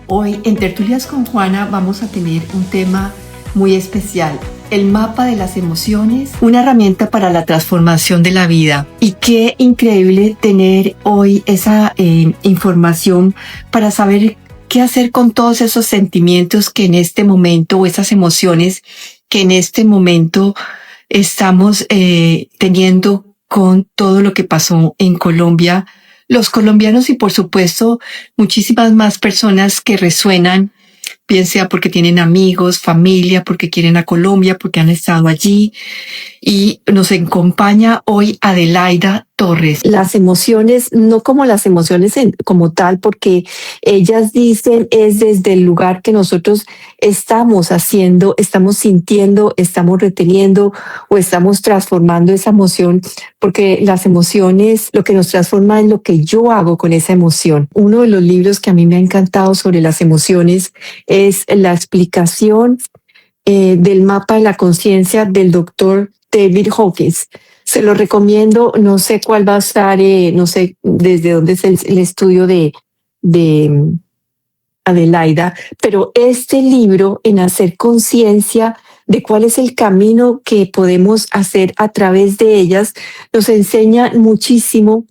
Hoy en Tertulias con Juana vamos a tener un tema muy especial, el mapa de las emociones, una herramienta para la transformación de la vida. Y qué increíble tener hoy esa información para saber qué hacer con todos esos sentimientos que en este momento, o esas emociones que en este momento estamos teniendo con todo lo que pasó en Colombia, los colombianos y por supuesto muchísimas más personas que resuenan, bien sea porque tienen amigos, familia, porque quieren a Colombia, porque han estado allí. Y nos acompaña hoy Adelaida Torres. Las emociones, no como las emociones como tal, porque ellas dicen es desde el lugar que nosotros estamos haciendo, estamos sintiendo, estamos reteniendo o estamos transformando esa emoción, porque las emociones, lo que nos transforma es lo que yo hago con esa emoción. Uno de los libros que a mí me ha encantado sobre las emociones es la explicación del mapa de la conciencia del doctor David Hawkins. Se lo recomiendo, no sé cuál va a estar, no sé desde dónde es el estudio de Adelaida, pero este libro en hacer conciencia de cuál es el camino que podemos hacer a través de ellas, nos enseña muchísimo.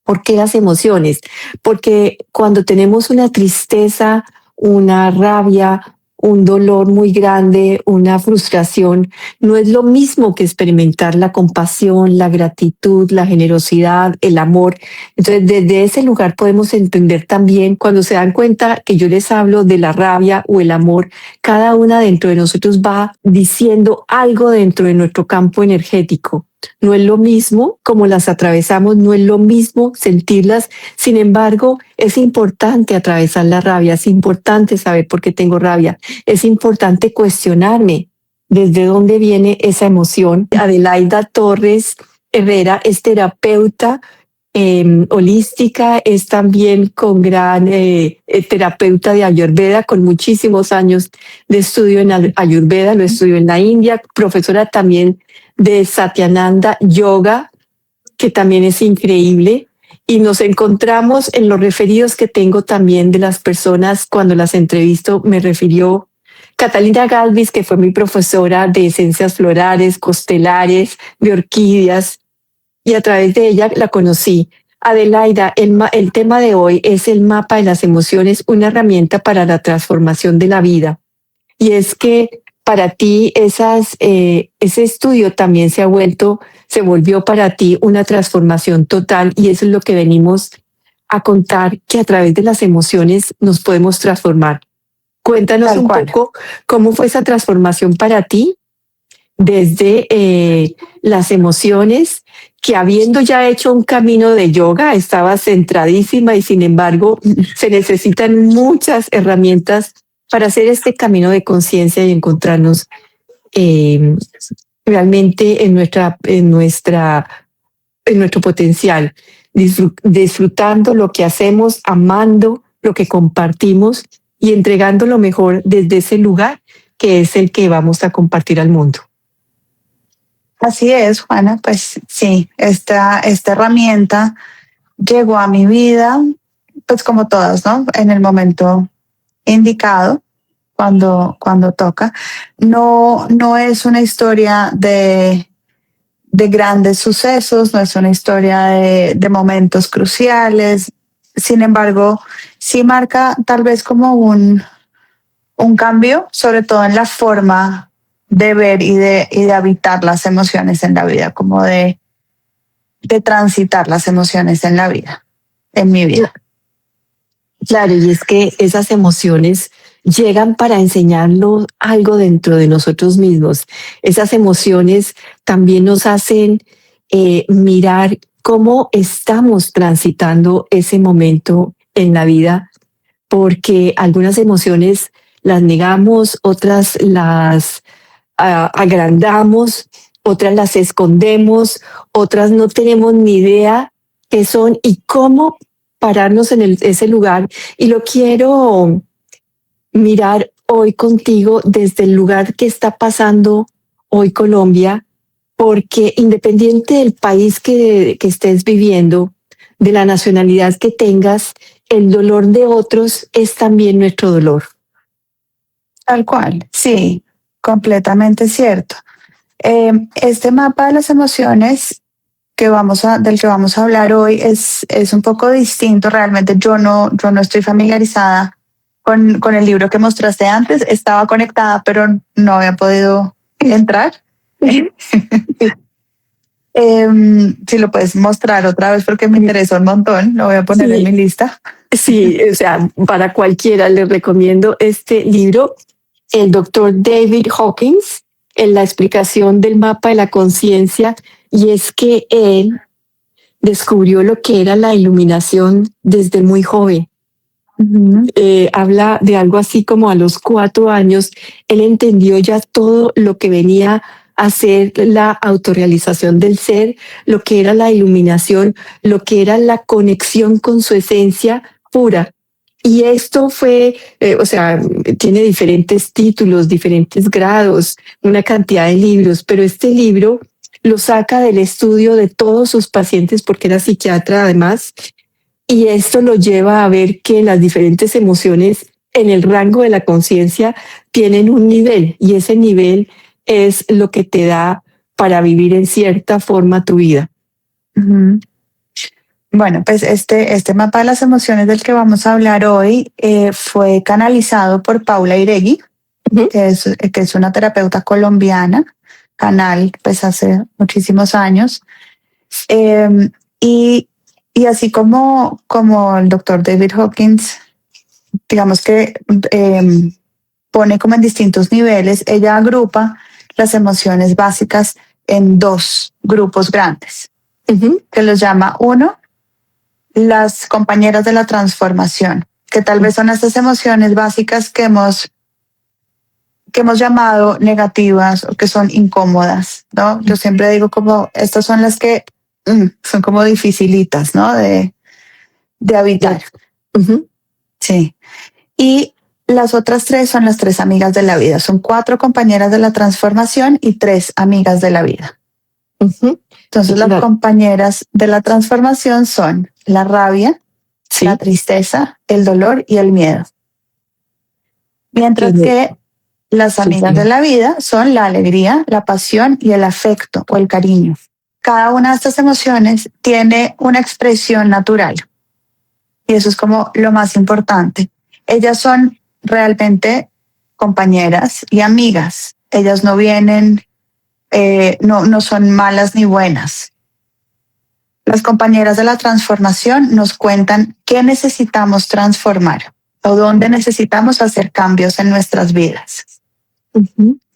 ¿Por qué las emociones? Porque cuando tenemos una tristeza, una rabia, un dolor muy grande, una frustración, no es lo mismo que experimentar la compasión, la gratitud, la generosidad, el amor. Entonces, desde ese lugar podemos entender también, cuando se dan cuenta que yo les hablo de la rabia o el amor, cada una dentro de nosotros va diciendo algo dentro de nuestro campo energético. No es lo mismo como las atravesamos, no es lo mismo sentirlas. Sin embargo, es importante atravesar la rabia, es importante saber por qué tengo rabia, es importante cuestionarme desde dónde viene esa emoción. Adelaida Torres Herrera es terapeuta holística, es también con gran terapeuta de Ayurveda, con muchísimos años de estudio en Ayurveda, lo estudió en la India, profesora también de Satyananda Yoga, que también es increíble. Y nos encontramos en los referidos que tengo también de las personas cuando las entrevisto. Me refirió Catalina Galvis, que fue mi profesora de esencias florales, costelares, de orquídeas, y a través de ella la conocí. Adelaida, el tema de hoy es el mapa de las emociones, una herramienta para la transformación de la vida. Y es que para ti ese estudio también se volvió para ti una transformación total, y eso es lo que venimos a contar, que a través de las emociones nos podemos transformar. Cuéntanos un poco cómo fue esa transformación para ti desde las emociones, que habiendo ya hecho un camino de yoga, estabas centradísima y sin embargo se necesitan muchas herramientas para hacer este camino de conciencia y encontrarnos realmente en nuestro potencial, disfrutando lo que hacemos, amando lo que compartimos y entregando lo mejor desde ese lugar que es el que vamos a compartir al mundo. Así es, Juana, pues sí, esta herramienta llegó a mi vida, pues como todas, ¿no? En el momento indicado, cuando toca. No es una historia de grandes sucesos, no es una historia de momentos cruciales. Sin embargo, sí marca tal vez como un cambio, sobre todo en la forma de ver y de habitar las emociones en la vida, como de transitar las emociones en la vida, en mi vida. Claro, y es que esas emociones llegan para enseñarnos algo dentro de nosotros mismos. Esas emociones también nos hacen mirar cómo estamos transitando ese momento en la vida, porque algunas emociones las negamos, otras las agrandamos, otras las escondemos, otras no tenemos ni idea qué son y cómo pararnos en ese lugar. Y lo quiero mirar hoy contigo desde el lugar que está pasando hoy Colombia, porque independiente del país que estés viviendo, de la nacionalidad que tengas, el dolor de otros es también nuestro dolor. Tal cual, sí, completamente cierto. Este mapa de las emociones del que vamos a hablar hoy es un poco distinto. Realmente yo no estoy familiarizada con el libro que mostraste antes. Estaba conectada, pero no había podido entrar. Si lo puedes mostrar otra vez porque me interesa un montón, lo voy a poner en mi lista. Sí, o sea, para cualquiera les recomiendo este libro, el doctor David Hawkins, en la explicación del mapa de la conciencia, y es que él descubrió lo que era la iluminación desde muy joven. Habla de algo así como a los 4 años, él entendió ya todo lo que venía a ser la autorrealización del ser, lo que era la iluminación, lo que era la conexión con su esencia pura. Y esto fue, o sea, tiene diferentes títulos, diferentes grados, una cantidad de libros, pero este libro lo saca del estudio de todos sus pacientes porque era psiquiatra además, y esto lo lleva a ver que las diferentes emociones en el rango de la conciencia tienen un nivel, y ese nivel es lo que te da para vivir en cierta forma tu vida. Bueno, pues este mapa de las emociones del que vamos a hablar hoy fue canalizado por Paula Iregui, que es una terapeuta colombiana, canal pues hace muchísimos años. Y así como el doctor David Hawkins, digamos que pone como en distintos niveles, ella agrupa las emociones básicas en 2 grupos grandes, que los llama uno, las compañeras de la transformación, que tal vez son estas emociones básicas que hemos llamado negativas o que son incómodas, ¿no? Yo siempre digo como estas son las que son como dificilitas, ¿no? De habitar. Sí. Y las otras 3 son las 3 amigas de la vida. Son 4 compañeras de la transformación y 3 amigas de la vida. Entonces las compañeras de la transformación son la rabia, la tristeza, el dolor y el miedo. Mientras que las amigas de la vida son la alegría, la pasión y el afecto o el cariño. Cada una de estas emociones tiene una expresión natural. Y eso es como lo más importante. Ellas son realmente compañeras y amigas. Ellas no vienen, no son malas ni buenas. Las compañeras de la transformación nos cuentan qué necesitamos transformar o dónde necesitamos hacer cambios en nuestras vidas.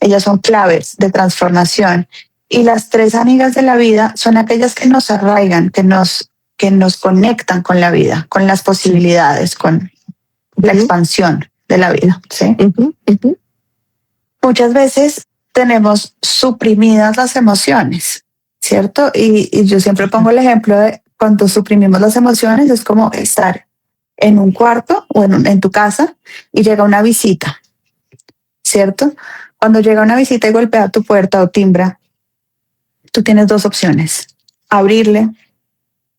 Ellas son claves de transformación. Y las 3 amigas de la vida son aquellas que nos arraigan, que nos conectan con la vida, con las posibilidades, con la expansión de la vida. ¿Sí? Muchas veces tenemos suprimidas las emociones, ¿cierto? Y yo siempre pongo el ejemplo de cuando suprimimos las emociones, es como estar en un cuarto o en tu casa y llega una visita, ¿cierto? Cuando llega una visita y golpea tu puerta o timbra, tú tienes 2 opciones: abrirle,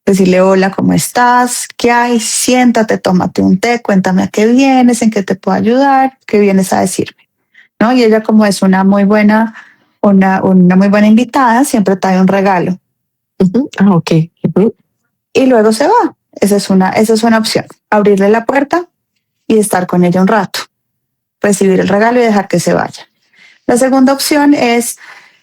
decirle hola, ¿cómo estás? ¿Qué hay? Siéntate, tómate un té, cuéntame a qué vienes, en qué te puedo ayudar, qué vienes a decirme, ¿no? Y ella, como es una muy buena invitada, siempre trae un regalo. Ok. Y luego se va. Esa es una opción: abrirle la puerta y estar con ella un rato, recibir el regalo y dejar que se vaya. La segunda opción es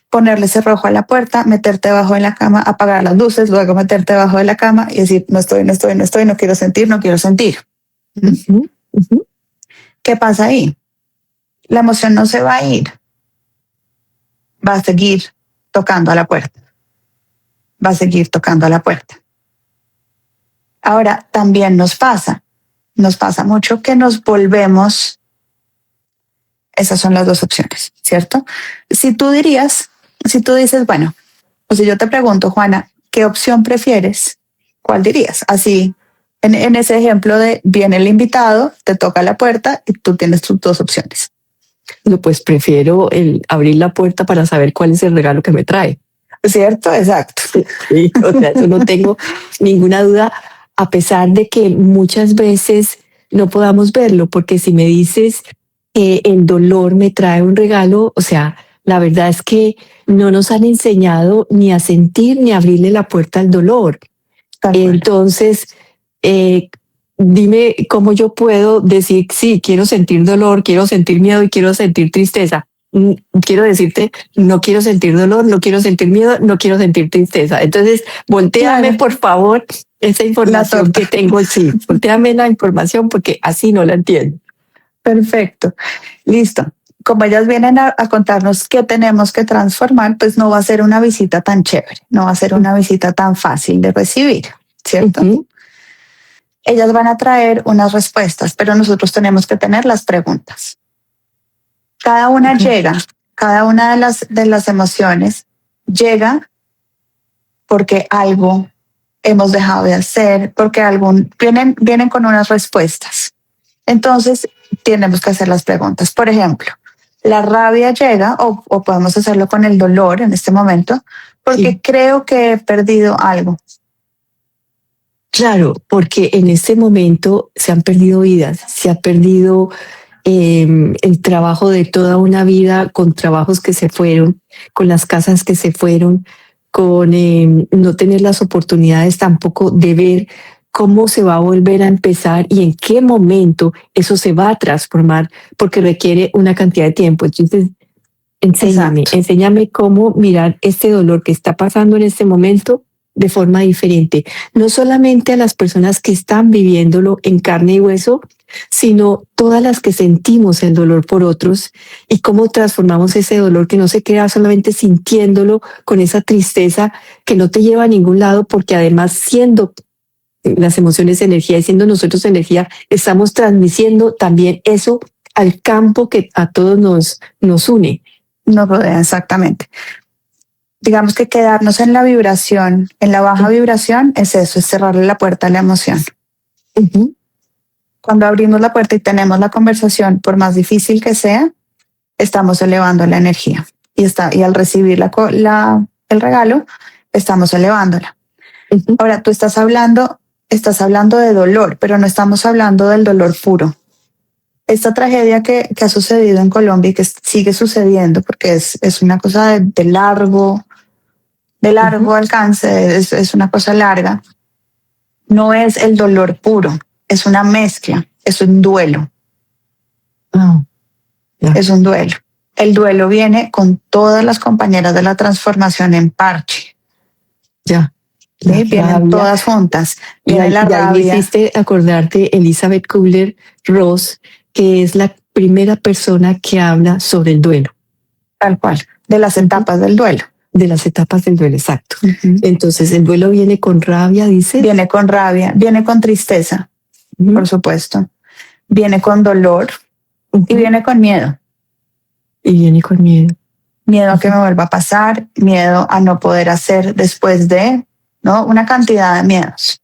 ponerle cerrojo a la puerta, meterte debajo de la cama, apagar las luces, luego meterte debajo de la cama y decir no estoy, no quiero sentir. ¿Qué pasa ahí? La emoción no se va a ir. Va a seguir tocando a la puerta. Ahora, también nos pasa mucho que nos volvemos. Esas son las 2 opciones, ¿cierto? Si tú dices, bueno, o si yo te pregunto, Juana, ¿qué opción prefieres? ¿Cuál dirías? Así, en ese ejemplo de viene el invitado, te toca la puerta y tú tienes tus 2 opciones. No, pues prefiero abrir la puerta para saber cuál es el regalo que me trae. ¿Cierto? Exacto. Sí, o sea, yo no tengo ninguna duda. a pesar de que muchas veces no podamos verlo, porque si me dices que el dolor me trae un regalo, o sea, la verdad es que no nos han enseñado ni a sentir ni a abrirle la puerta al dolor. Entonces, eh, dime cómo yo puedo decir, sí, quiero sentir dolor, quiero sentir miedo y quiero sentir tristeza. Quiero decirte, no quiero sentir dolor, no quiero sentir miedo, no quiero sentir tristeza. Entonces, voltéame, claro, por favor, esa información que tengo, sí, voltéame la información porque así no la entiendo. Perfecto, listo. Como ellas vienen a contarnos qué tenemos que transformar, pues no va a ser una visita tan chévere, no va a ser una visita tan fácil de recibir, ¿cierto? Ellas van a traer unas respuestas, pero nosotros tenemos que tener las preguntas. Cada una llega, cada una de las emociones llega porque algo hemos dejado de hacer, porque vienen con unas respuestas. Entonces, tenemos que hacer las preguntas. Por ejemplo, la rabia llega, o podemos hacerlo con el dolor en este momento, porque creo que he perdido algo. Claro, porque en este momento se han perdido vidas, se ha perdido el trabajo de toda una vida con trabajos que se fueron, con las casas que se fueron, con no tener las oportunidades tampoco de ver cómo se va a volver a empezar y en qué momento eso se va a transformar, porque requiere una cantidad de tiempo. Entonces, enséñame cómo mirar este dolor que está pasando en este momento de forma diferente, no solamente a las personas que están viviéndolo en carne y hueso, sino todas las que sentimos el dolor por otros y cómo transformamos ese dolor que no se queda solamente sintiéndolo con esa tristeza que no te lleva a ningún lado, porque además siendo las emociones energía y siendo nosotros energía, estamos transmitiendo también eso al campo que a todos nos une. Nos rodea, exactamente. Digamos que quedarnos en la vibración, en la baja vibración, es eso, es cerrarle la puerta a la emoción. Cuando abrimos la puerta y tenemos la conversación, por más difícil que sea, estamos elevando la energía. Y al recibir el regalo, estamos elevándola. Ahora, tú estás hablando de dolor, pero no estamos hablando del dolor puro. Esta tragedia que ha sucedido en Colombia y que sigue sucediendo, porque es una cosa de largo alcance, es una cosa larga, no es el dolor puro, es una mezcla, es un duelo. Es un duelo. El duelo viene con todas las compañeras de la transformación en parche. ¿Sí? Vienen todas juntas. Viene la rabia. Y ahí me hiciste acordarte Elizabeth Kubler-Ross, que es la primera persona que habla sobre el duelo. Tal cual, de las etapas del duelo. De las etapas del duelo, exacto. Entonces, el duelo viene con rabia, dice. Viene con rabia, viene con tristeza, por supuesto. Viene con dolor y viene con miedo. Y viene con miedo. Miedo a que me vuelva a pasar, miedo a no poder hacer después de, ¿no? Una cantidad de miedos.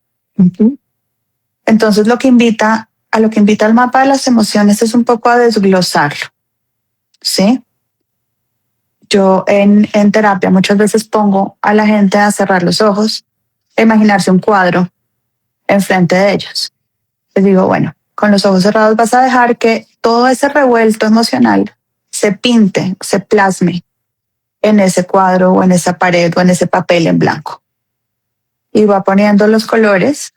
Entonces, lo que invita el mapa de las emociones es un poco a desglosarlo, ¿sí? Yo en terapia muchas veces pongo a la gente a cerrar los ojos e imaginarse un cuadro enfrente de ellos. Les digo, bueno, con los ojos cerrados vas a dejar que todo ese revuelto emocional se pinte, se plasme en ese cuadro o en esa pared o en ese papel en blanco. Y va poniendo los colores.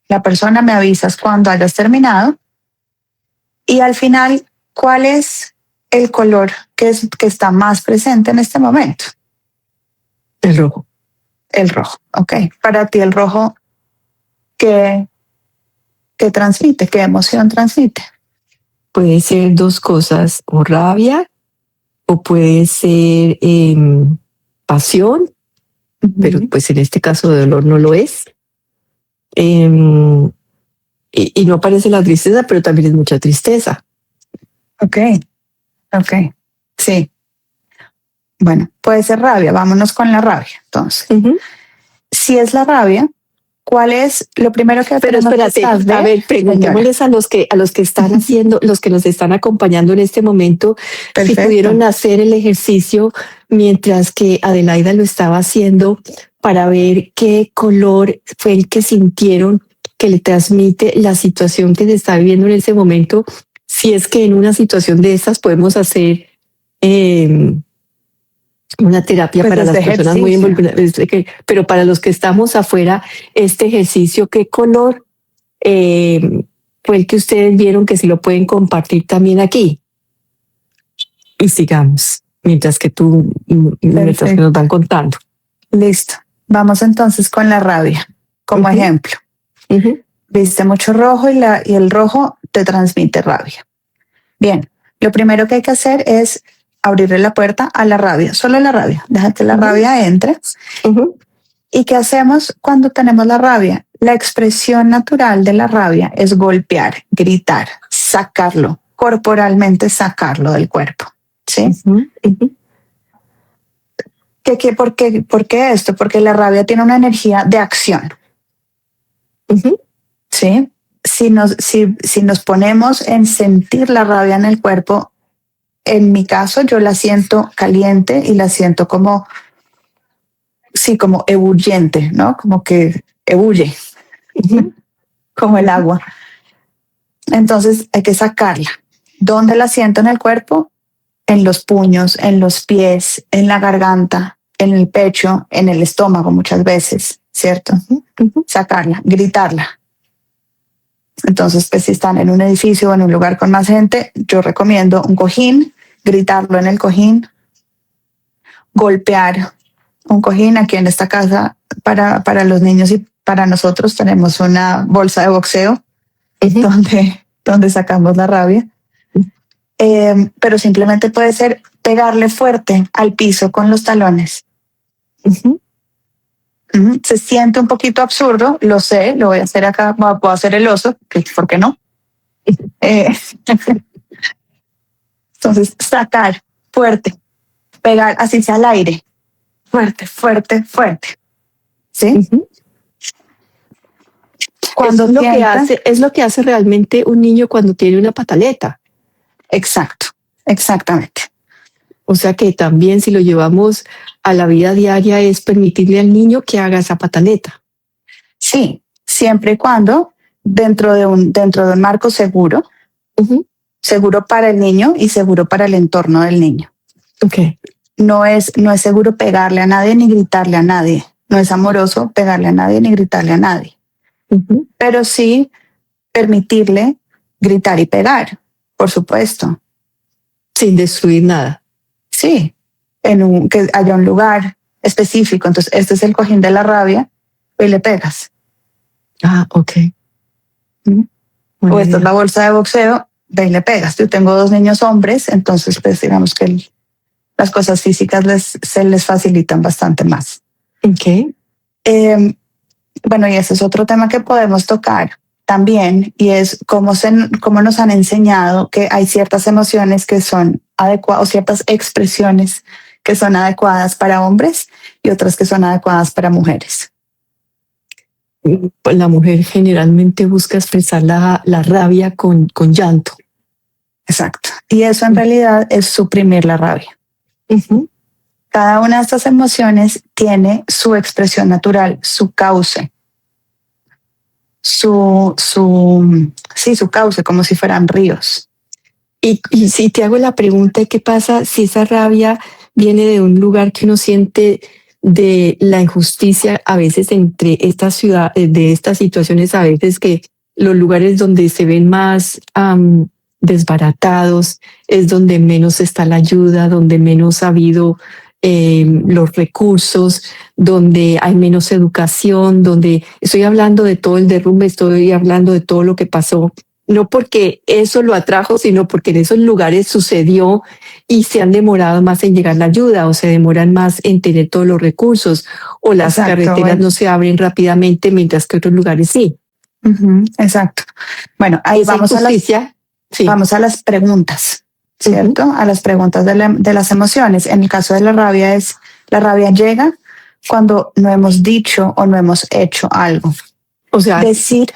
La persona me avisas cuando hayas terminado. Y al final, ¿cuál es el color que está más presente en este momento? El rojo. El rojo, ok. Para ti el rojo, ¿qué transmite? ¿Qué emoción transmite? Puede ser dos cosas, o rabia, o puede ser pasión, pero pues en este caso de dolor no lo es. Y no aparece la tristeza, pero también es mucha tristeza. Ok, sí. Bueno, puede ser rabia, vámonos con la rabia. Entonces, si es la rabia, ¿cuál es lo primero que Pero tenemos espérate, que saber? a ver, preguntémosles a los que están haciendo, los que nos están acompañando en este momento, si Perfecto. pudieron hacer el ejercicio mientras que Adelaida lo estaba haciendo para ver qué color fue el que sintieron que le transmite la situación que se está viviendo en ese momento. Si es que en una situación de estas podemos hacer una terapia Pues para las este personas muy ejercicio. involucradas, pero para los que estamos afuera, este ejercicio, ¿qué color fue el que ustedes vieron que si lo pueden compartir también aquí? Y sigamos, mientras que mientras que nos van contando. Listo. Vamos entonces con la rabia como Ujú. ejemplo. Ujú. Viste mucho rojo y el rojo te transmite rabia. Bien, lo primero que hay que hacer es abrirle la puerta a la rabia, solo la rabia, deja que la Ujú. rabia entre. Ujú. ¿Y qué hacemos cuando tenemos la rabia? La expresión natural de la rabia es golpear, gritar, sacarlo, corporalmente sacarlo del cuerpo. ¿Sí? Ujú. Ujú. ¿Por qué esto? Porque la rabia tiene una energía de acción. Ujú. ¿Sí? Si nos ponemos en sentir la rabia en el cuerpo, en mi caso yo la siento caliente y la siento como, sí, como ebulliente, ¿no? Como que ebulle, Ujú. como el agua. Entonces hay que sacarla. ¿Dónde la siento en el cuerpo? En los puños, en los pies, en la garganta, en el pecho, en el estómago muchas veces, ¿cierto? Ujú. Sacarla, gritarla. Entonces, pues si están en un edificio o en un lugar con más gente, yo recomiendo un cojín, gritarlo en el cojín, golpear un cojín. Aquí en esta casa, para los niños y para nosotros, tenemos una bolsa de boxeo Ujú. donde sacamos la rabia. Pero simplemente puede ser pegarle fuerte al piso con los talones. Ujú. Se siente un poquito absurdo, lo sé, lo voy a hacer acá, puedo hacer el oso, ¿por qué no? Eh, entonces, sacar fuerte, pegar así sea al aire, fuerte, fuerte, fuerte. ¿Sí? Ujú. Cuando Es lo que hace realmente un niño cuando tiene una pataleta. Exacto, exactamente. O sea que también si lo llevamos a la vida diaria es permitirle al niño que haga esa pataleta. Sí, siempre y cuando dentro de un marco seguro, Ujú. seguro para el niño y seguro para el entorno del niño. Ok. No es seguro pegarle a nadie ni gritarle a nadie. No es amoroso pegarle a nadie ni gritarle a nadie. Ujú. Pero sí permitirle gritar y pegar, por supuesto. Sin destruir nada. Sí, que haya un lugar específico. Entonces, este es el cojín de la rabia y le pegas. Ah, ok. O esta es la Idea. bolsa de boxeo, ve y le pegas. Yo tengo 2 niños hombres, entonces pues digamos que las cosas físicas se les facilitan bastante más. Ok. Bueno, y ese es otro tema que podemos tocar también, y es cómo nos han enseñado que hay ciertas emociones que son adecuadas, o ciertas expresiones que son adecuadas para hombres y otras que son adecuadas para mujeres. La mujer generalmente busca expresar la rabia con llanto. Exacto. Y eso en realidad es suprimir la rabia. Ujú. Cada una de estas emociones tiene su expresión natural, su cauce, su cauce, como si fueran ríos. Y si te hago la pregunta, ¿qué pasa si esa rabia viene de un lugar que uno siente de la injusticia a veces entre estas ciudades, de estas situaciones, a veces que los lugares donde se ven más desbaratados es donde menos está la ayuda, donde menos ha habido los recursos, donde hay menos educación, donde estoy hablando de todo el derrumbe, estoy hablando de todo lo que pasó, no porque eso lo atrajo, sino porque en esos lugares sucedió y se han demorado más en llegar la ayuda o se demoran más en tener todos los recursos o las Exacto, carreteras bueno. no se abren rápidamente mientras que otros lugares sí. Exacto. Bueno, ahí Esa injusticia, sí. vamos a las preguntas, ¿cierto? A las preguntas de las emociones. En el caso de la rabia la rabia llega cuando no hemos dicho o no hemos hecho algo. O sea, decir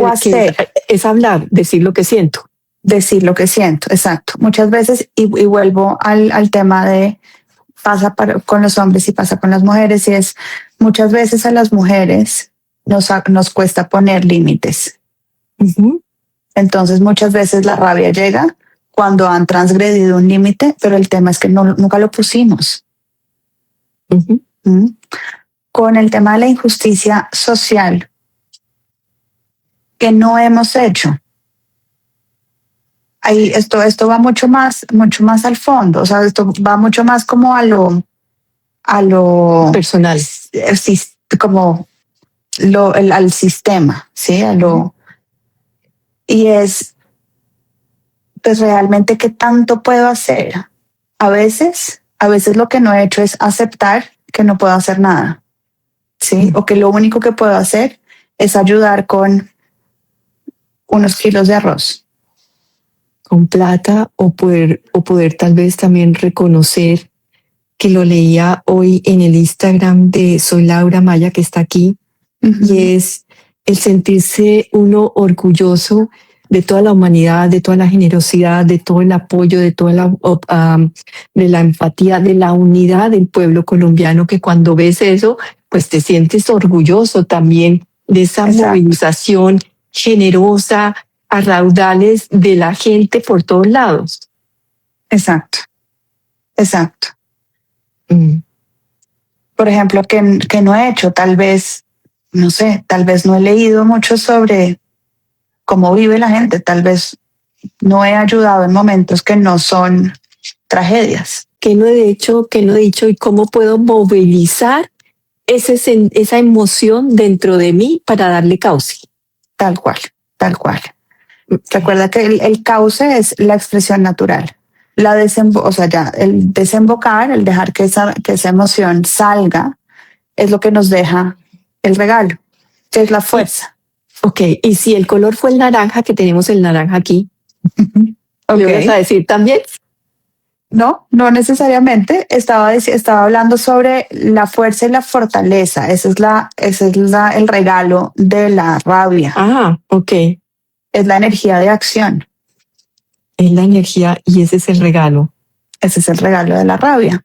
o hacer. Es hablar, decir lo que siento. Decir lo que siento, exacto. Muchas veces, y vuelvo al tema de con los hombres y pasa con las mujeres, y es muchas veces a las mujeres nos cuesta poner límites. Uh-huh. Entonces muchas veces la rabia llega cuando han transgredido un límite, pero el tema es que nunca lo pusimos. Uh-huh. Con el tema de la injusticia social que no hemos hecho. Ahí esto va mucho más al fondo, o sea, esto va mucho más como a lo personal, como al sistema, ¿sí? Y es, pues realmente, ¿qué tanto puedo hacer? A veces lo que no he hecho es aceptar que no puedo hacer nada, ¿sí? O que lo único que puedo hacer es ayudar con unos kilos de arroz. Con plata, o poder tal vez también reconocer, que lo leía hoy en el Instagram de Soy Laura Maya, que está aquí, y es el sentirse uno orgulloso de toda la humanidad, de toda la generosidad, de todo el apoyo, de toda de la empatía, de la unidad del pueblo colombiano, que cuando ves eso, pues te sientes orgulloso también de esa movilización generosa a raudales de la gente por todos lados. Exacto. Mm. Por ejemplo, que no he hecho, tal vez no he leído mucho sobre cómo vive la gente, tal vez no he ayudado en momentos que no son tragedias. ¿Qué no he hecho, y cómo puedo movilizar esa emoción dentro de mí para darle cauce? Tal cual. Recuerda que el cauce es la expresión natural. El desembocar, el dejar que esa emoción salga, es lo que nos deja el regalo, que es la fuerza. Ok, y si el color fue el naranja, que tenemos el naranja aquí, okay. ¿Le vas a decir también? No necesariamente. Estaba hablando sobre la fuerza y la fortaleza. Ese es el regalo de la rabia. Ah, ok. Es la energía de acción. Es la energía, y ese es el regalo. Ese es el regalo de la rabia.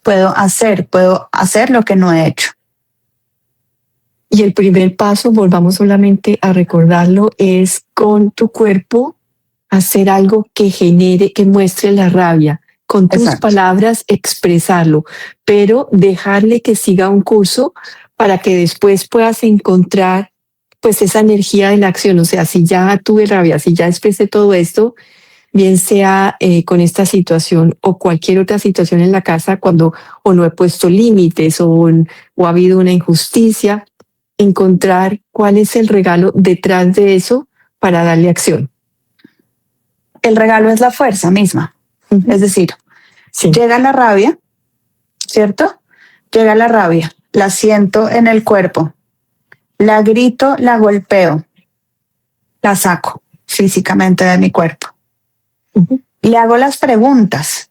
Puedo hacer lo que no he hecho. Y el primer paso, volvamos solamente a recordarlo, es con tu cuerpo hacer algo que genere, que muestre la rabia. Con tus palabras expresarlo, pero dejarle que siga un curso para que después puedas encontrar pues esa energía de la acción. O sea, si ya tuve rabia, si ya expresé todo esto, bien sea con esta situación o cualquier otra situación en la casa, cuando o no he puesto límites o ha habido una injusticia, encontrar cuál es el regalo detrás de eso para darle acción. El regalo es la fuerza misma. Es decir, llega la rabia, ¿cierto? Llega la rabia, la siento en el cuerpo, la grito, la golpeo, la saco físicamente de mi cuerpo. Le hago las preguntas.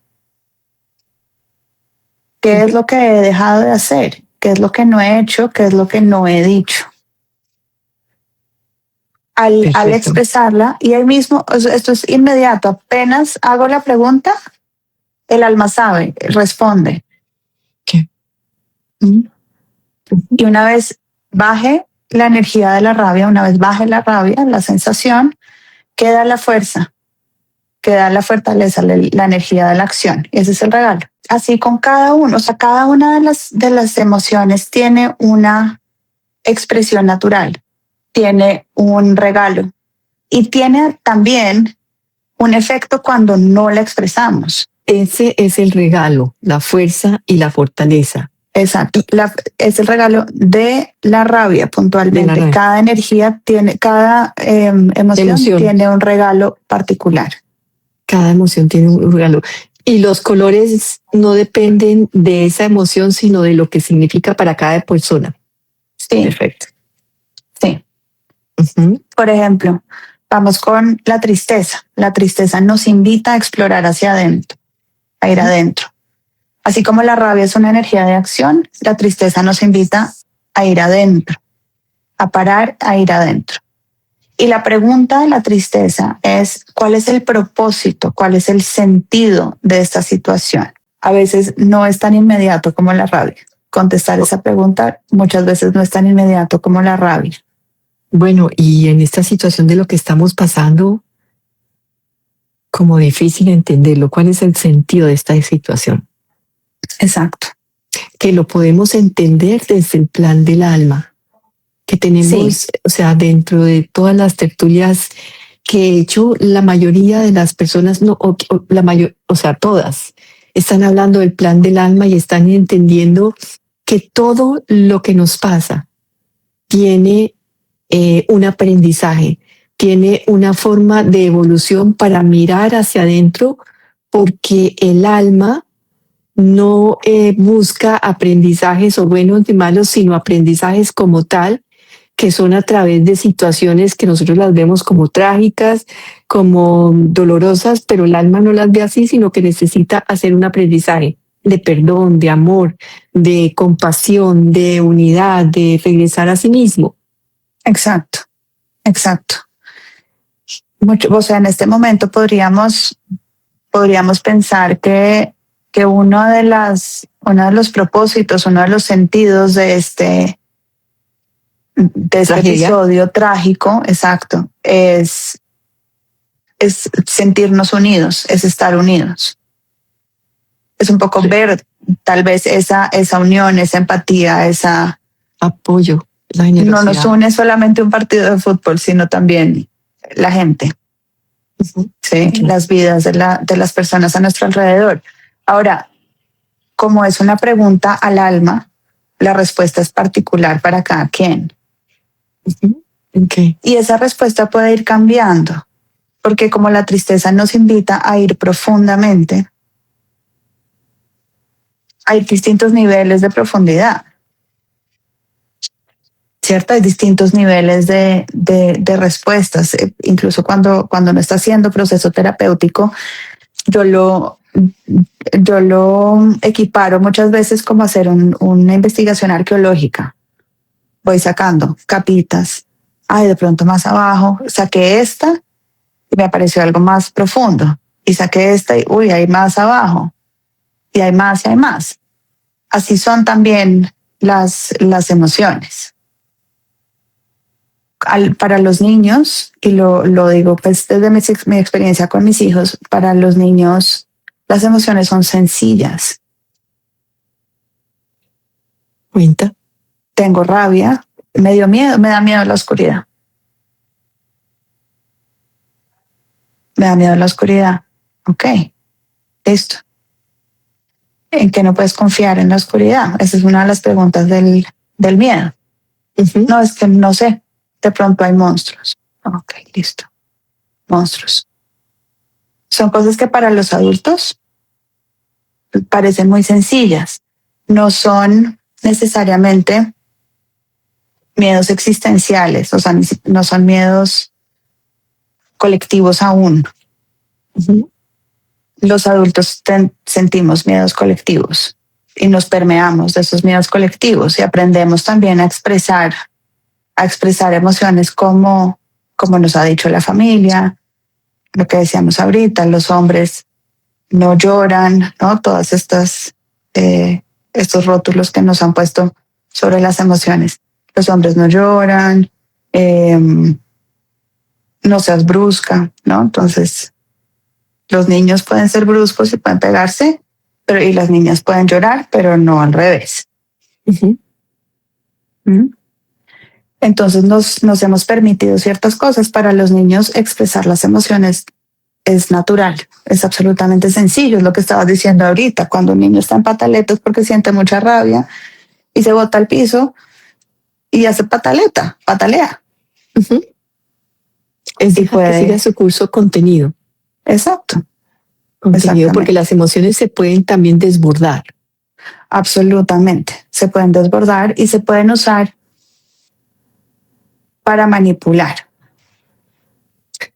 ¿Qué es lo que he dejado de hacer? ¿Qué es lo que no he hecho? ¿Qué es lo que no he dicho? Al expresarla, y ahí mismo, esto es inmediato, apenas hago la pregunta, el alma sabe, responde. ¿Qué? Y una vez baje la energía de la rabia, una vez baje la rabia, la sensación, queda la fuerza, queda la fortaleza, la energía de la acción. Y ese es el regalo. Así con cada uno, o sea, cada una de las emociones tiene una expresión natural, tiene un regalo y tiene también un efecto cuando no la expresamos. Ese es el regalo, la fuerza y la fortaleza. Exacto, es el regalo de la rabia puntualmente. Cada energía tiene, cada emoción tiene un regalo particular. Cada emoción tiene un regalo. Y los colores no dependen de esa emoción, sino de lo que significa para cada persona. Sí. Perfecto. Sí. Por ejemplo, vamos con la tristeza. La tristeza nos invita a explorar hacia adentro, a ir adentro. Así como la rabia es una energía de acción, la tristeza nos invita a ir adentro. a parar, a ir adentro. Y la pregunta de la tristeza es, ¿cuál es el propósito? ¿Cuál es el sentido de esta situación? A veces no es tan inmediato como la rabia. Contestar esa pregunta muchas veces no es tan inmediato como la rabia. Bueno, y en esta situación de lo que estamos pasando, como difícil entenderlo, ¿cuál es el sentido de esta situación? Exacto. Que lo podemos entender desde el plan del alma, que tenemos, Sí. o sea, dentro de todas las tertulias que he hecho, la mayoría de las personas, no, o sea, todas, están hablando del plan del alma y están entendiendo que todo lo que nos pasa tiene un aprendizaje, tiene una forma de evolución para mirar hacia adentro, porque el alma no busca aprendizajes o buenos ni malos, sino aprendizajes como tal, que son a través de situaciones que nosotros las vemos como trágicas, como dolorosas, pero el alma no las ve así, sino que necesita hacer un aprendizaje de perdón, de amor, de compasión, de unidad, de regresar a sí mismo. Exacto, exacto. O sea, en este momento podríamos pensar que uno de los propósitos, uno de los sentidos de este episodio trágico, exacto, es sentirnos unidos, es estar unidos. Es un poco ver tal vez esa unión, esa empatía, esa apoyo. No nos une solamente un partido de fútbol, sino también la gente, ¿sí? Las vidas de las personas a nuestro alrededor. Ahora, como es una pregunta al alma, la respuesta es particular para cada quien. Okay. Y esa respuesta puede ir cambiando, porque como la tristeza nos invita a ir profundamente, hay distintos niveles de profundidad, ¿cierto? Hay distintos niveles de respuestas. Incluso cuando no está haciendo proceso terapéutico, yo lo equiparo muchas veces como hacer una investigación arqueológica. Voy sacando capitas. Ay, de pronto más abajo saqué esta y me apareció algo más profundo. Y saqué esta y uy, hay más abajo. Y hay más y hay más. Así son también las emociones. Para los niños, y lo digo pues desde mi experiencia con mis hijos, para los niños las emociones son sencillas. Cuenta. Tengo rabia, me dio miedo, me da miedo la oscuridad. Me da miedo la oscuridad. Ok, listo. ¿En qué no puedes confiar en la oscuridad? Esa es una de las preguntas del miedo. No, es que no sé, de pronto hay monstruos. Ok, listo. Monstruos. Son cosas que para los adultos parecen muy sencillas. No son necesariamente miedos existenciales, o sea, no son miedos colectivos aún. Los adultos sentimos miedos colectivos y nos permeamos de esos miedos colectivos y aprendemos también a expresar emociones como nos ha dicho la familia, lo que decíamos ahorita, los hombres no lloran, ¿no? Todas estos rótulos que nos han puesto sobre las emociones. Los hombres no lloran, no seas brusca, ¿no? Entonces, los niños pueden ser bruscos y pueden pegarse, y las niñas pueden llorar, pero no al revés. Entonces nos hemos permitido ciertas cosas. Para los niños expresar las emociones es natural, es absolutamente sencillo, es lo que estabas diciendo ahorita. Cuando un niño está en pataletas porque siente mucha rabia y se bota al piso y hace patalea. Es dejar que siga su curso contenido. Exacto. Contenido, porque las emociones se pueden también desbordar. Absolutamente, se pueden desbordar y se pueden usar para manipular.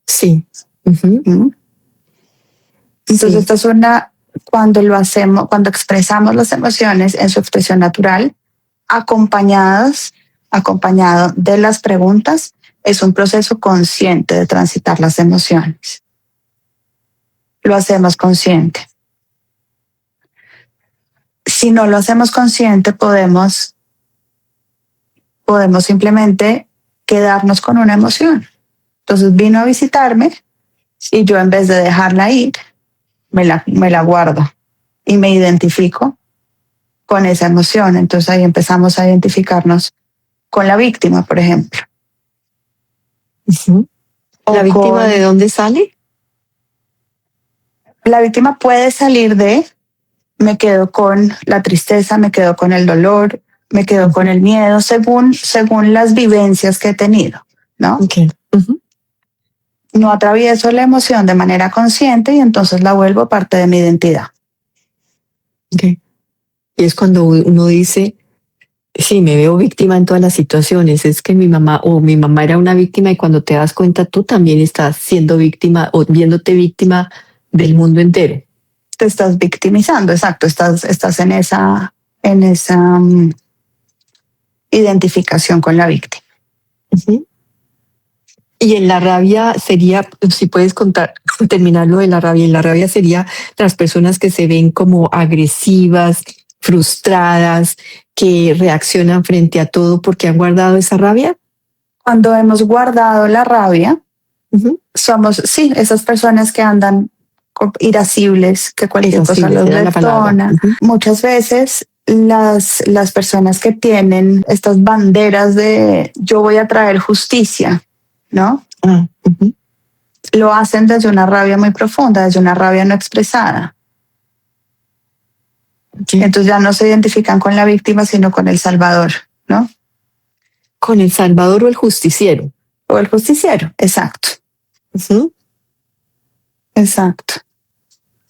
Sí. Entonces, esta es cuando expresamos las emociones en su expresión natural, acompañadas acompañado de las preguntas, es un proceso consciente de transitar las emociones. Lo hacemos consciente. Si no lo hacemos consciente, podemos simplemente quedarnos con una emoción. Entonces vino a visitarme y yo, en vez de dejarla ir, me la guardo y me identifico con esa emoción. Entonces ahí empezamos a identificarnos con la víctima, por ejemplo. Uh-huh. ¿La víctima de dónde sale? La víctima puede salir de: me quedo con la tristeza, me quedo con el dolor, me quedo con el miedo, según las vivencias que he tenido, ¿no? Okay. Uh-huh. No atravieso la emoción de manera consciente y entonces la vuelvo parte de mi identidad. Okay. Y es cuando uno dice, sí, me veo víctima en todas las situaciones, es que mi mamá era una víctima, y cuando te das cuenta tú también estás siendo víctima o viéndote víctima del mundo entero. Te estás victimizando, exacto, estás en esa identificación con la víctima. Uh-huh. Y en la rabia sería, si puedes terminar lo de la rabia, en la rabia sería las personas que se ven como agresivas, frustradas, que reaccionan frente a todo porque han guardado esa rabia. Cuando hemos guardado la rabia, uh-huh, somos, sí, esas personas que andan irascibles, que cualquier cosa los detona. Uh-huh. Muchas veces las personas que tienen estas banderas de yo voy a traer justicia, ¿no? Uh-huh. Lo hacen desde una rabia muy profunda, desde una rabia no expresada. Okay. Entonces ya no se identifican con la víctima, sino con el salvador, ¿no? Con el salvador o el justiciero. O el justiciero, exacto. Uh-huh. Exacto.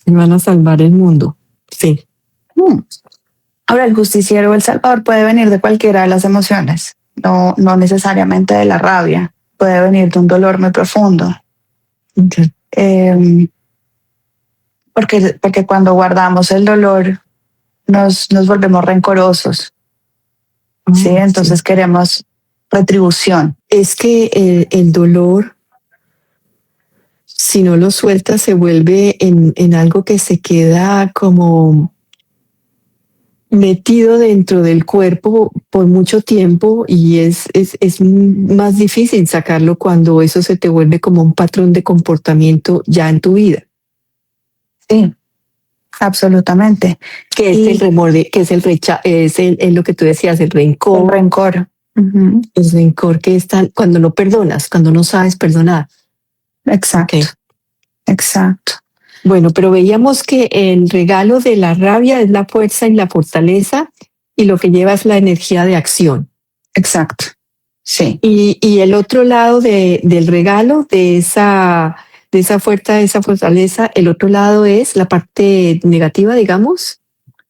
Van a salvar el mundo, sí. Ahora, el justiciero o el salvador puede venir de cualquiera de las emociones, no necesariamente de la rabia. Puede venir de un dolor muy profundo. Okay. Porque cuando guardamos el dolor nos volvemos rencorosos. ¿Sí? Entonces queremos retribución. Es que el dolor, si no lo sueltas, se vuelve en algo que se queda como metido dentro del cuerpo por mucho tiempo, y es más difícil sacarlo cuando eso se te vuelve como un patrón de comportamiento ya en tu vida. Sí, absolutamente. Que es el remorde, que es el rechazo, es lo que tú decías, el rencor. El rencor. Uh-huh. El rencor que está cuando no perdonas, cuando no sabes perdonar. Exacto. Okay. Exacto. Bueno, pero veíamos que el regalo de la rabia es la fuerza y la fortaleza, y lo que lleva es la energía de acción. Exacto. Sí. Y el otro lado del regalo, de esa fuerza, de esa fortaleza, el otro lado es la parte negativa, digamos.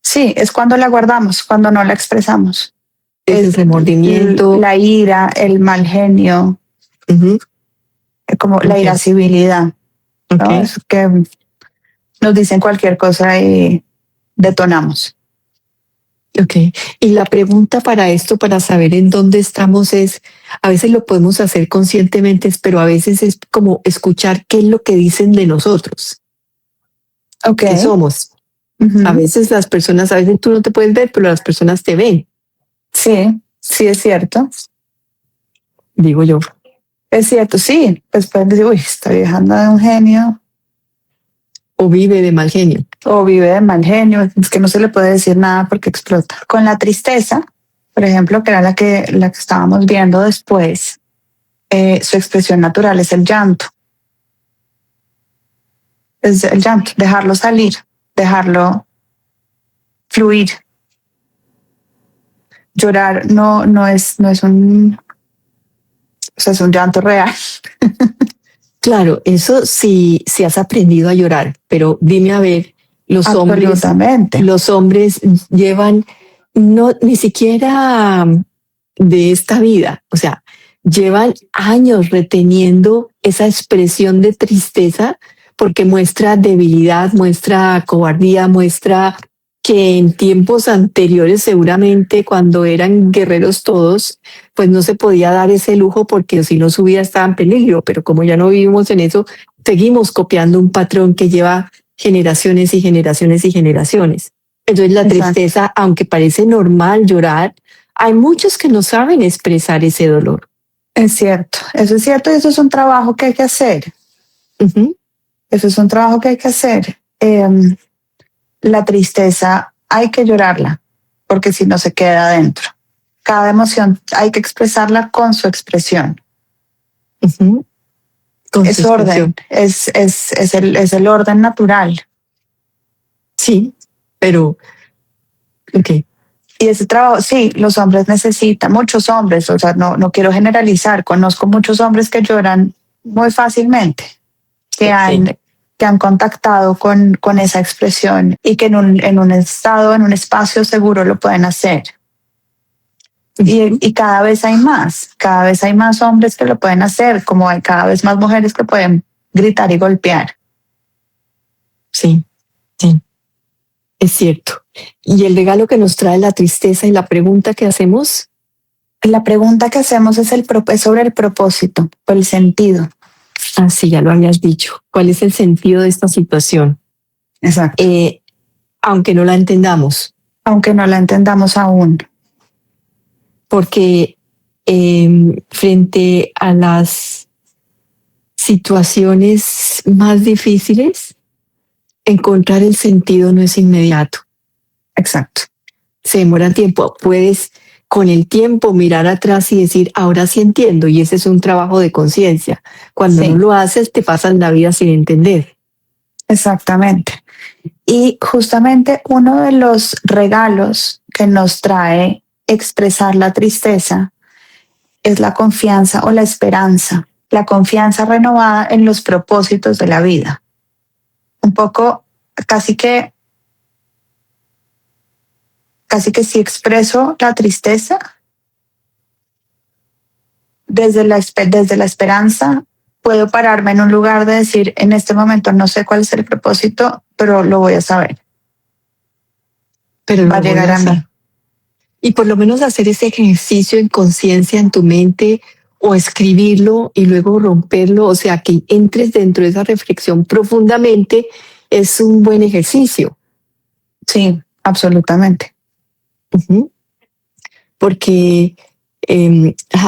Sí, es cuando la guardamos, cuando no la expresamos. Es el remordimiento. La ira, el mal genio, uh-huh, como la irascibilidad. Okay. ¿No? Es que nos dicen cualquier cosa y detonamos. Ok. Y la pregunta para esto, para saber en dónde estamos, es, a veces lo podemos hacer conscientemente, pero a veces es como escuchar qué es lo que dicen de nosotros. Okay. ¿Qué somos? Uh-huh. A veces las personas, a veces tú no te puedes ver, pero las personas te ven. Sí, sí es cierto. Digo yo. Es cierto, sí. Pues pueden decir, uy, esta vieja anda de un genio. O vive de mal genio. O vive de mal genio. Es que no se le puede decir nada porque explota. Con la tristeza, por ejemplo, que era la que estábamos viendo después, su expresión natural es el llanto. Es el llanto, dejarlo salir, dejarlo fluir. Llorar no es un, o sea, es un llanto real. Claro, eso sí has aprendido a llorar, pero dime a ver, los hombres llevan ni siquiera de esta vida, o sea, llevan años reteniendo esa expresión de tristeza porque muestra debilidad, muestra cobardía, muestra que en tiempos anteriores, seguramente cuando eran guerreros todos, pues no se podía dar ese lujo porque si no su vida estaba en peligro, pero como ya no vivimos en eso, seguimos copiando un patrón que lleva generaciones y generaciones y generaciones. Entonces la Exacto. tristeza, aunque parece normal llorar, hay muchos que no saben expresar ese dolor. Es cierto, eso es cierto y eso es un trabajo que hay que hacer. Ujú. Eso es un trabajo que hay que hacer. La tristeza hay que llorarla, porque si no se queda adentro. Cada emoción hay que expresarla con su expresión. Ujú. Con Es su orden, expresión. es el orden natural. Sí, pero, ok. Y ese trabajo, sí, los hombres necesitan, muchos hombres, o sea, no quiero generalizar, conozco muchos hombres que lloran muy fácilmente, que Sí. que han contactado con esa expresión y que en un estado, en un espacio seguro lo pueden hacer. Y cada vez hay más hombres que lo pueden hacer, como hay cada vez más mujeres que pueden gritar y golpear. Sí, sí, es cierto. Y el regalo que nos trae la tristeza y la pregunta que hacemos, La pregunta que hacemos es sobre el propósito o el sentido. así ya lo habías dicho, ¿cuál es el sentido de esta situación? Exacto. Aunque no la entendamos, Aunque no la entendamos aún. porque frente a las situaciones más difíciles, encontrar el sentido no es inmediato. Exacto. Se demora tiempo. Puedes con el tiempo mirar atrás y decir, ahora sí entiendo, y ese es un trabajo de conciencia. Cuando Sí. no lo haces, te pasas la vida sin entender. Exactamente. Y justamente uno de los regalos que nos trae expresar la tristeza es la confianza o la esperanza, la confianza renovada en los propósitos de la vida. Un poco, casi que si expreso la tristeza desde desde la esperanza, puedo pararme en un lugar de decir, en este momento no sé cuál es el propósito, pero lo voy a saber. Pero Va a lo voy llegar a a mí. hacer. Y por lo menos hacer ese ejercicio en conciencia en tu mente o escribirlo y luego romperlo, o sea, que entres dentro de esa reflexión profundamente, es un buen ejercicio. Sí, absolutamente. Ujú. Porque,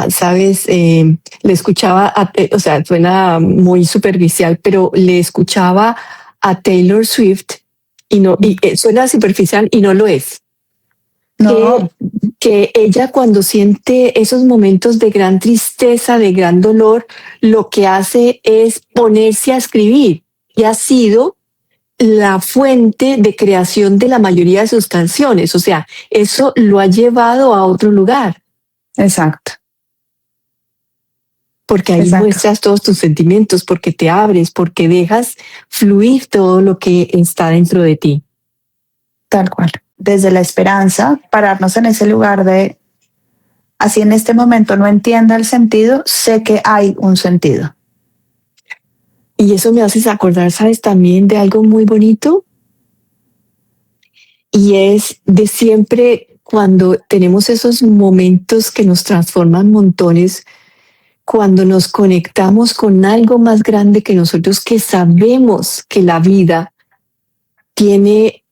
sabes, le escuchaba, o sea, suena muy superficial, pero le escuchaba a Taylor Swift y no, y suena superficial y no lo es. No, Que ella cuando siente esos momentos de gran tristeza, de gran dolor, lo que hace es ponerse a escribir y ha sido la fuente de creación de la mayoría de sus canciones. O sea, eso lo ha llevado a otro lugar, exacto, porque ahí exacto, muestras todos tus sentimientos, porque te abres, porque dejas fluir todo lo que está dentro de ti. tal cual. Desde la esperanza, pararnos en ese lugar de, así en este momento no entienda el sentido, sé que hay un sentido. Y eso me hace acordar, ¿sabes? También de algo muy bonito, y es de siempre cuando tenemos esos momentos que nos transforman montones, cuando nos conectamos con algo más grande que nosotros, que sabemos que la vida tiene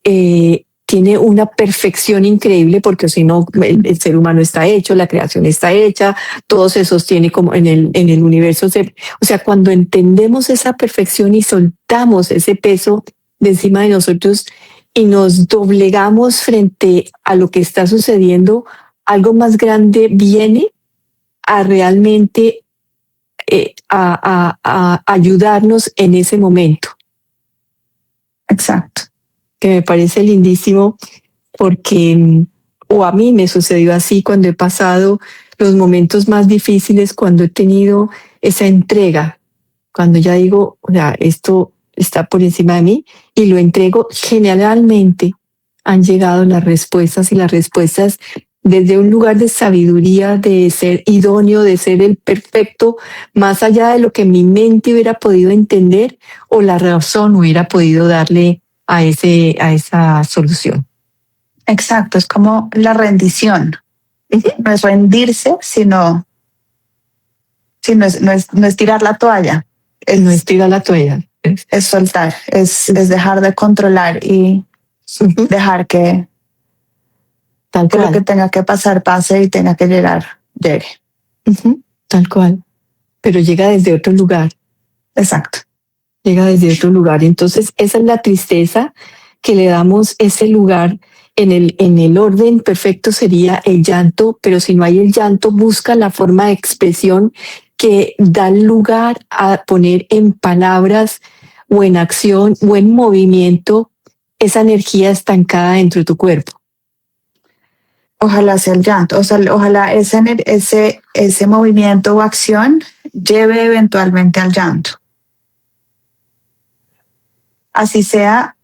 una perfección increíble, porque si no, el ser humano está hecho, la creación está hecha, todo se sostiene como en el universo. O sea, cuando entendemos esa perfección y soltamos ese peso de encima de nosotros y nos doblegamos frente a lo que está sucediendo, algo más grande viene a realmente a ayudarnos en ese momento, Exacto. que me parece lindísimo porque, o a mí me sucedió así cuando he pasado los momentos más difíciles, cuando he tenido esa entrega, cuando ya digo, o sea, esto está por encima de mí y lo entrego, generalmente han llegado las respuestas, y las respuestas desde un lugar de sabiduría, de ser idóneo, de ser el perfecto, más allá de lo que mi mente hubiera podido entender o la razón hubiera podido darle a esa solución. Exacto, es como la rendición. No es rendirse, no es tirar la toalla. No es tirar la toalla. Es soltar, es dejar de controlar y dejar que Tal lo que cual. tenga que pasar pase y tenga que llegar, llegue. Tal cual. Pero llega desde otro lugar. Exacto. Llega desde otro lugar. Entonces, esa es la tristeza que le damos ese lugar. En el orden perfecto sería el llanto, pero si no hay el llanto, busca la forma de expresión que da lugar a poner en palabras o en acción o en movimiento esa energía estancada dentro de tu cuerpo. Ojalá sea el llanto, o sea, ojalá ese movimiento o acción lleve eventualmente al llanto. Así sea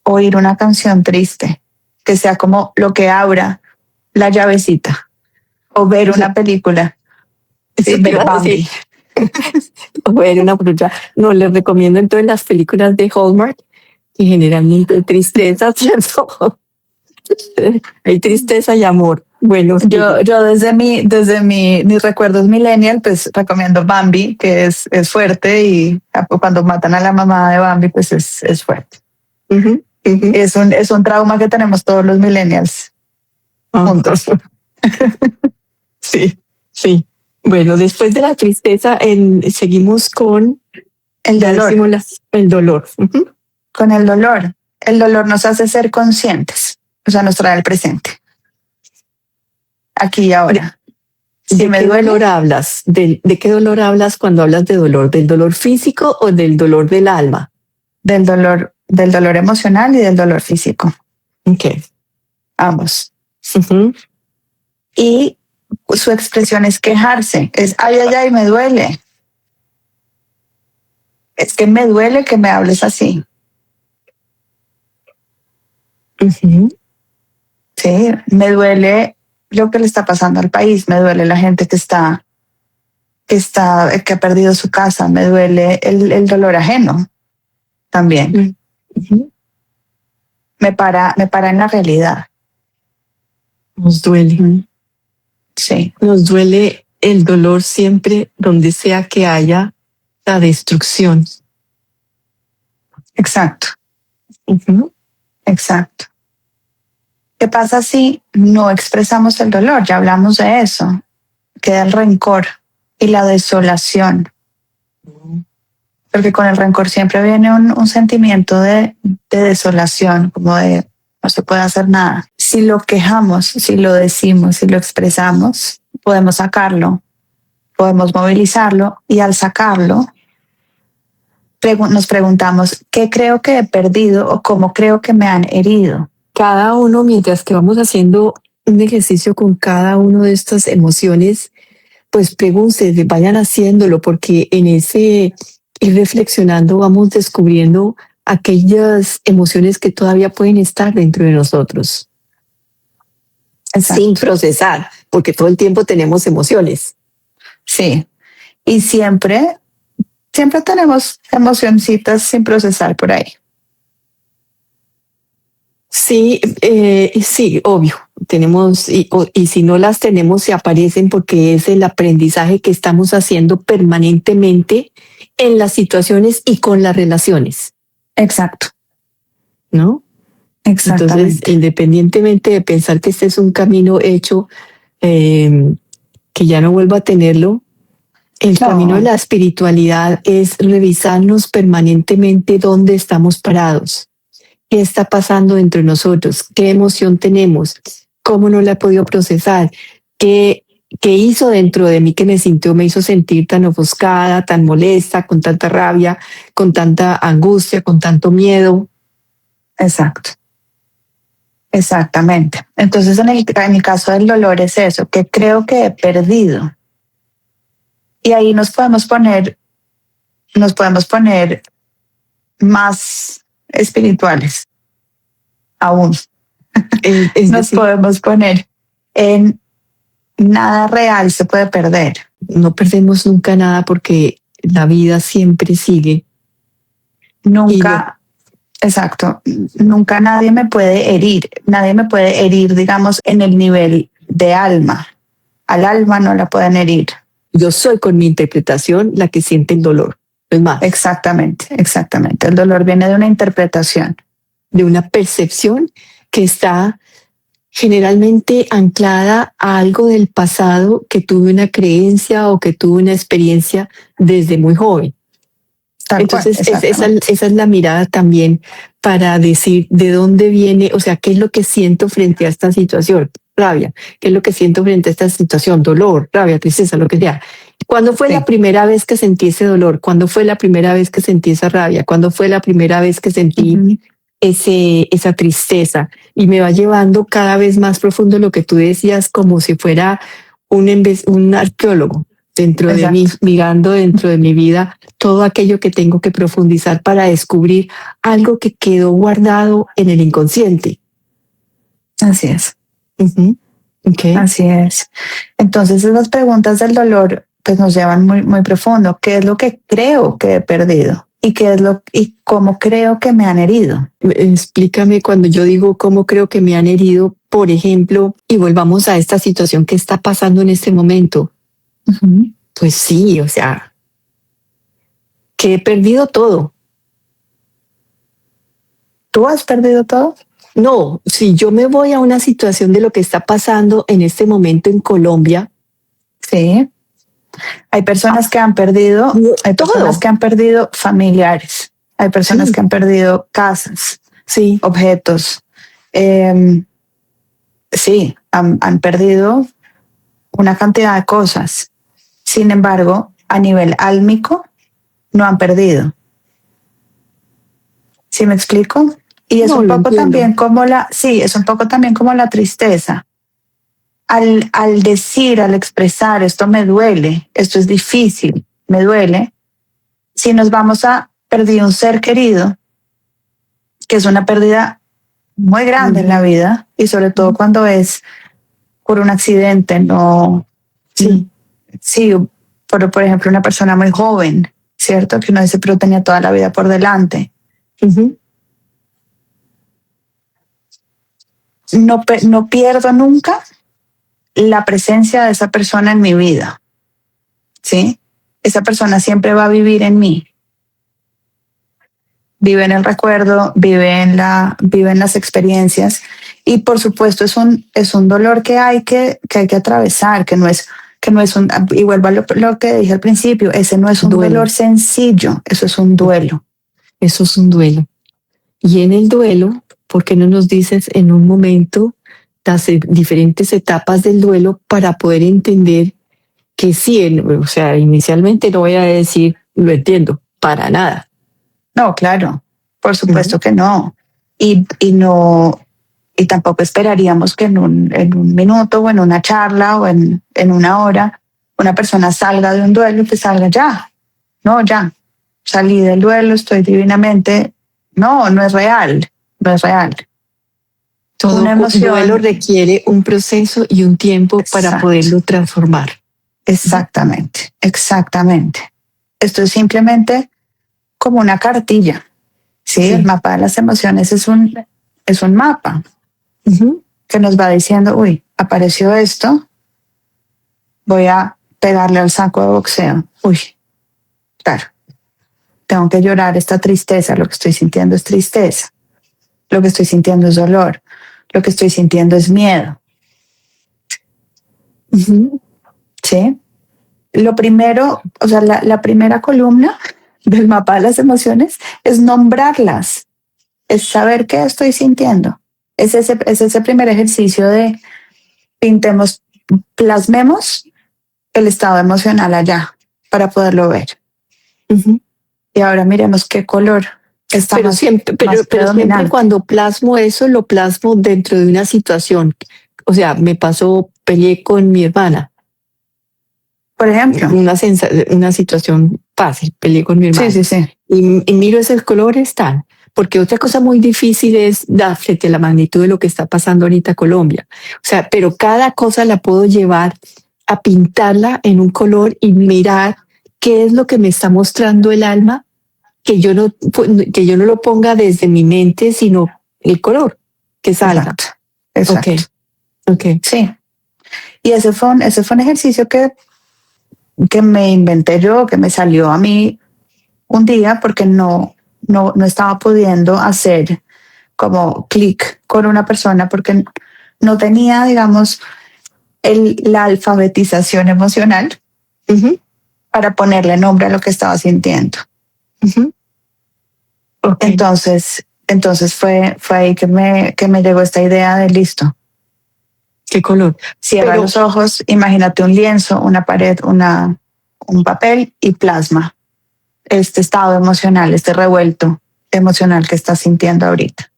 oír una canción triste, que sea como lo que abra la llavecita, o ver una película, Eso te ver iba a Bambi. decir. O ver una película. No, les recomiendo entonces las películas de Hallmark, que generalmente hay tristeza, ¿cierto? Hay tristeza y amor. Bueno, sí. Yo mis recuerdos millennial, pues recomiendo Bambi, que es fuerte, y cuando matan a la mamá de Bambi, pues es fuerte. Ujú, ujú. Es un trauma que tenemos todos los millennials juntos. Sí, sí. Bueno, después de la tristeza, seguimos con El ya dolor. decimos el dolor. Con el dolor. El dolor nos hace ser conscientes, o sea, nos trae al presente. Aquí y ahora. Si ¿De me qué duele, dolor hablas? ¿De qué dolor hablas cuando hablas de dolor? ¿Del dolor físico o del dolor del alma? del dolor emocional y del dolor físico, Okay. ambos. Ujú. Y su expresión es quejarse, es ay, ay, ay, me duele. Es que me duele que me hables así. Ujú. Sí, me duele lo que le está pasando al país, me duele la gente que ha perdido su casa, me duele el dolor ajeno también. Ujú. Me para en la realidad. Nos duele. Sí, Nos duele el dolor siempre donde sea que haya la destrucción. exacto, Ujú. exacto. ¿Qué pasa si no expresamos el dolor? Ya hablamos de eso. Queda el rencor y la desolación. Porque con el rencor siempre viene un sentimiento de desolación, como de no se puede hacer nada. Si lo quejamos, si lo decimos, si lo expresamos, podemos sacarlo, podemos movilizarlo, y al sacarlo nos preguntamos qué creo que he perdido o cómo creo que me han herido. Cada uno, mientras que vamos haciendo un ejercicio con cada una de estas emociones, pues pregúntense, vayan haciéndolo, porque en ese ir reflexionando vamos descubriendo aquellas emociones que todavía pueden estar dentro de nosotros, Exacto. sin procesar, porque todo el tiempo tenemos emociones. Sí. Y siempre tenemos emocioncitas sin procesar por ahí. Sí, sí, obvio. Tenemos, y si no las tenemos, se aparecen porque es el aprendizaje que estamos haciendo permanentemente en las situaciones y con las relaciones, Exacto. ¿no? Entonces, Exactamente. independientemente de pensar que este es un camino hecho, que ya no vuelva a tenerlo, el camino de la espiritualidad es revisarnos permanentemente dónde estamos parados, qué está pasando dentro de nosotros, qué emoción tenemos, cómo no la he podido procesar, qué hizo dentro de mí que me hizo sentir tan ofuscada, tan molesta, con tanta rabia, con tanta angustia, con tanto miedo. Exacto. Exactamente. Entonces, en el caso del dolor es eso, que creo que he perdido. Y ahí nos podemos poner más espirituales aún. Nos podemos poner en nada real se puede perder. No perdemos nunca nada porque la vida siempre sigue. Nunca exacto. Nunca nadie me puede herir, digamos, en el nivel de alma. Al alma no la pueden herir. Yo soy con mi interpretación la que siente el dolor. Es más, Exactamente, exactamente. El dolor viene de una interpretación. de una percepción que está generalmente anclada a algo del pasado que tuve una creencia o que tuve una experiencia desde muy joven. Entonces, esa es la mirada también para decir de dónde viene, o sea, qué es lo que siento frente a esta situación, rabia, qué es lo que siento frente a esta situación, dolor, rabia, tristeza, lo que sea. ¿Cuándo fue la primera vez que sentí ese dolor? ¿Cuándo fue la primera vez que sentí esa rabia? ¿Cuándo fue la primera vez que sentí esa tristeza? Y me va llevando cada vez más profundo lo que tú decías, como si fuera un arqueólogo dentro de mí, mirando dentro de mi vida todo aquello que tengo que profundizar para descubrir algo que quedó guardado en el inconsciente. Así es. Okay. Así es. Entonces esas preguntas del dolor pues nos llevan muy, muy profundo. ¿Qué es lo que creo que he perdido? ¿Y y cómo creo que me han herido? Explícame cuando yo digo cómo creo que me han herido, por ejemplo, y volvamos a esta situación que está pasando en este momento. Pues sí, o sea, que he perdido todo. ¿Tú has perdido todo? No, si yo me voy a una situación de lo que está pasando en este momento en Colombia. Sí. Hay personas que han perdido, hay personas que han perdido familiares, hay personas que han perdido casas, objetos. Sí, han perdido una cantidad de cosas. Sin embargo, a nivel álmico, no han perdido. ¿Sí me explico? Y es un poco también como es un poco también como la tristeza. Al decir, al expresar, esto me duele, esto es difícil, me duele, si nos vamos a perder un ser querido, que es una pérdida muy grande en la vida, y sobre todo cuando es por un accidente, no. Sí, por ejemplo, una persona muy joven, ¿cierto? Que uno dice, pero tenía toda la vida por delante. No pierdo nunca la presencia de esa persona en mi vida, ¿sí? Esa persona siempre va a vivir en mí. Vive en el recuerdo, vive en las experiencias, y por supuesto es un dolor que hay que atravesar, que no es un, y vuelvo a lo que dije al principio, ese no es un dolor sencillo, eso es un duelo. Eso es un duelo. Y en el duelo, ¿por qué no nos dices en un momento las diferentes etapas del duelo para poder entender que sí, o sea, inicialmente no voy a decir, lo entiendo, para nada. No, claro, por supuesto que no. Y no, y tampoco esperaríamos que en un minuto o en una charla o en una hora una persona salga de un duelo y que salga ya. No, ya. Salí del duelo, estoy divinamente. No, no es real, no es real. Todo duelo requiere un proceso y un tiempo para poderlo transformar. Exactamente, exactamente. Esto es simplemente como una cartilla. Sí, el mapa de las emociones es un mapa que nos va diciendo, uy, apareció esto, voy a pegarle al saco de boxeo. Uy, claro, tengo que llorar esta tristeza, lo que estoy sintiendo es tristeza, lo que estoy sintiendo es dolor, lo que estoy sintiendo es miedo. ¿Sí? Lo primero, o sea, la primera columna del mapa de las emociones es nombrarlas, es saber qué estoy sintiendo. Es ese primer ejercicio de plasmemos el estado emocional allá para poderlo ver. Y ahora miremos qué color está pero más, siempre, más pero siempre cuando plasmo eso, lo plasmo dentro de una situación. O sea, peleé con mi hermana. Por ejemplo. Una situación fácil, peleé con mi hermana. Sí. Y miro esos colores tan. Porque otra cosa muy difícil es dar frente a la magnitud de lo que está pasando ahorita en Colombia. O sea, pero cada cosa la puedo llevar a pintarla en un color y mirar qué es lo que me está mostrando el alma que yo no lo ponga desde mi mente, sino el color que salga. Exacto. Okay. Sí. Y ese fue un ejercicio que me inventé yo, que me salió a mí un día porque no estaba pudiendo hacer como clic con una persona porque no tenía, digamos, la alfabetización emocional para ponerle nombre a lo que estaba sintiendo. Okay. Entonces fue ahí que me llegó esta idea de listo. ¿Qué color? Cierra los ojos, imagínate un lienzo, una pared, un papel y plasma este estado emocional, este revuelto emocional que estás sintiendo ahorita.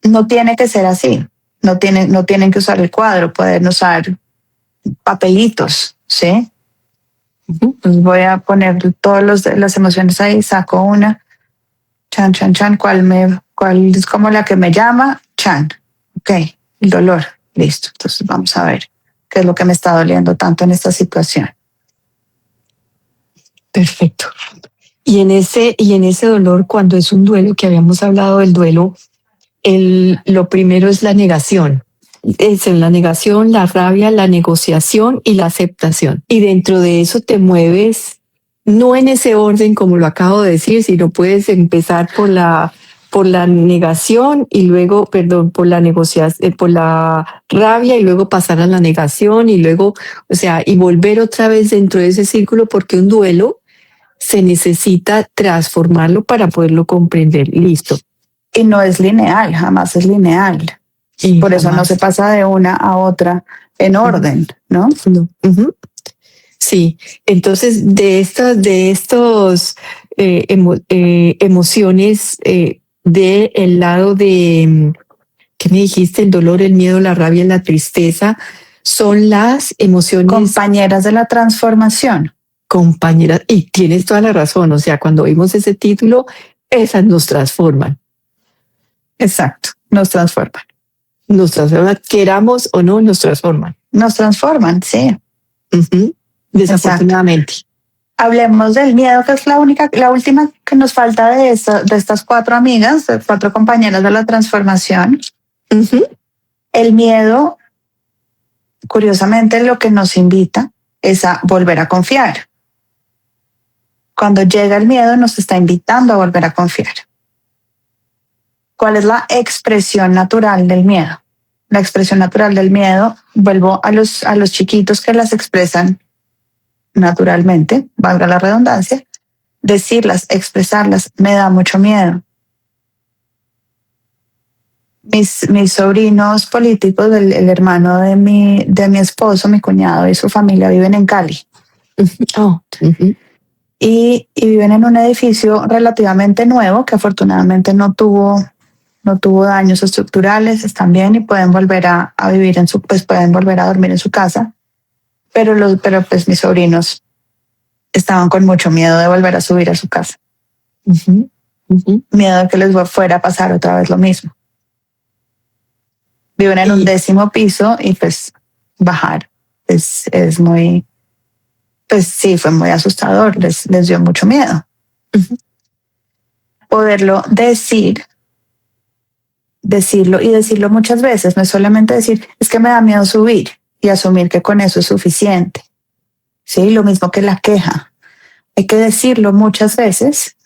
No tiene que ser así, no tienen que usar el cuadro, pueden usar papelitos, ¿sí? Pues voy a poner todas las emociones ahí, saco una, chan, chan, chan, cuál es como la que me llama, chan, ok, el dolor, listo, entonces vamos a ver qué es lo que me está doliendo tanto en esta situación. Perfecto. Y en ese dolor, cuando es un duelo, que habíamos hablado del duelo, lo primero es la negación. Es la negación, la rabia, la negociación y la aceptación. Y dentro de eso te mueves, no en ese orden como lo acabo de decir, sino puedes empezar por la negación y luego, por la negociación, por la rabia y luego pasar a la negación y luego, o sea, y volver otra vez dentro de ese círculo, porque un duelo se necesita transformarlo para poderlo comprender. Listo. Y no es lineal, jamás es lineal. Y por eso no se pasa de una a otra en orden, ¿no? No. Sí, entonces de estos emociones del lado de, ¿qué me dijiste? El dolor, el miedo, la rabia y la tristeza, son las emociones... Compañeras de la transformación. Compañeras, y tienes toda la razón, o sea, cuando vimos ese título, esas nos transforman. Exacto, nos transforman. Nos transforman, queramos o no, nos transforman. Nos transforman, sí. Desafortunadamente. Exacto. Hablemos del miedo, que es la última que nos falta de estas 4 amigas, de 4 compañeras de la transformación. El miedo, curiosamente, lo que nos invita es a volver a confiar. Cuando llega el miedo, nos está invitando a volver a confiar. ¿Cuál es la expresión natural del miedo? La expresión natural del miedo, vuelvo a los chiquitos que las expresan naturalmente, valga la redundancia, decirlas, expresarlas, me da mucho miedo. Mis sobrinos políticos, el hermano de mi esposo, mi cuñado y su familia viven en Cali. Y viven en un edificio relativamente nuevo que afortunadamente no tuvo daños estructurales, están bien y pueden volver a vivir pueden volver a dormir en su casa. Pero pues mis sobrinos estaban con mucho miedo de volver a subir a su casa. Miedo de que les fuera a pasar otra vez lo mismo. Viven en un 10º piso y pues bajar es muy, pues sí, fue muy asustador, les dio mucho miedo. Poderlo decirlo y decirlo muchas veces, no es solamente decir, es que me da miedo subir y asumir que con eso es suficiente. Sí, lo mismo que la queja. Hay que decirlo muchas veces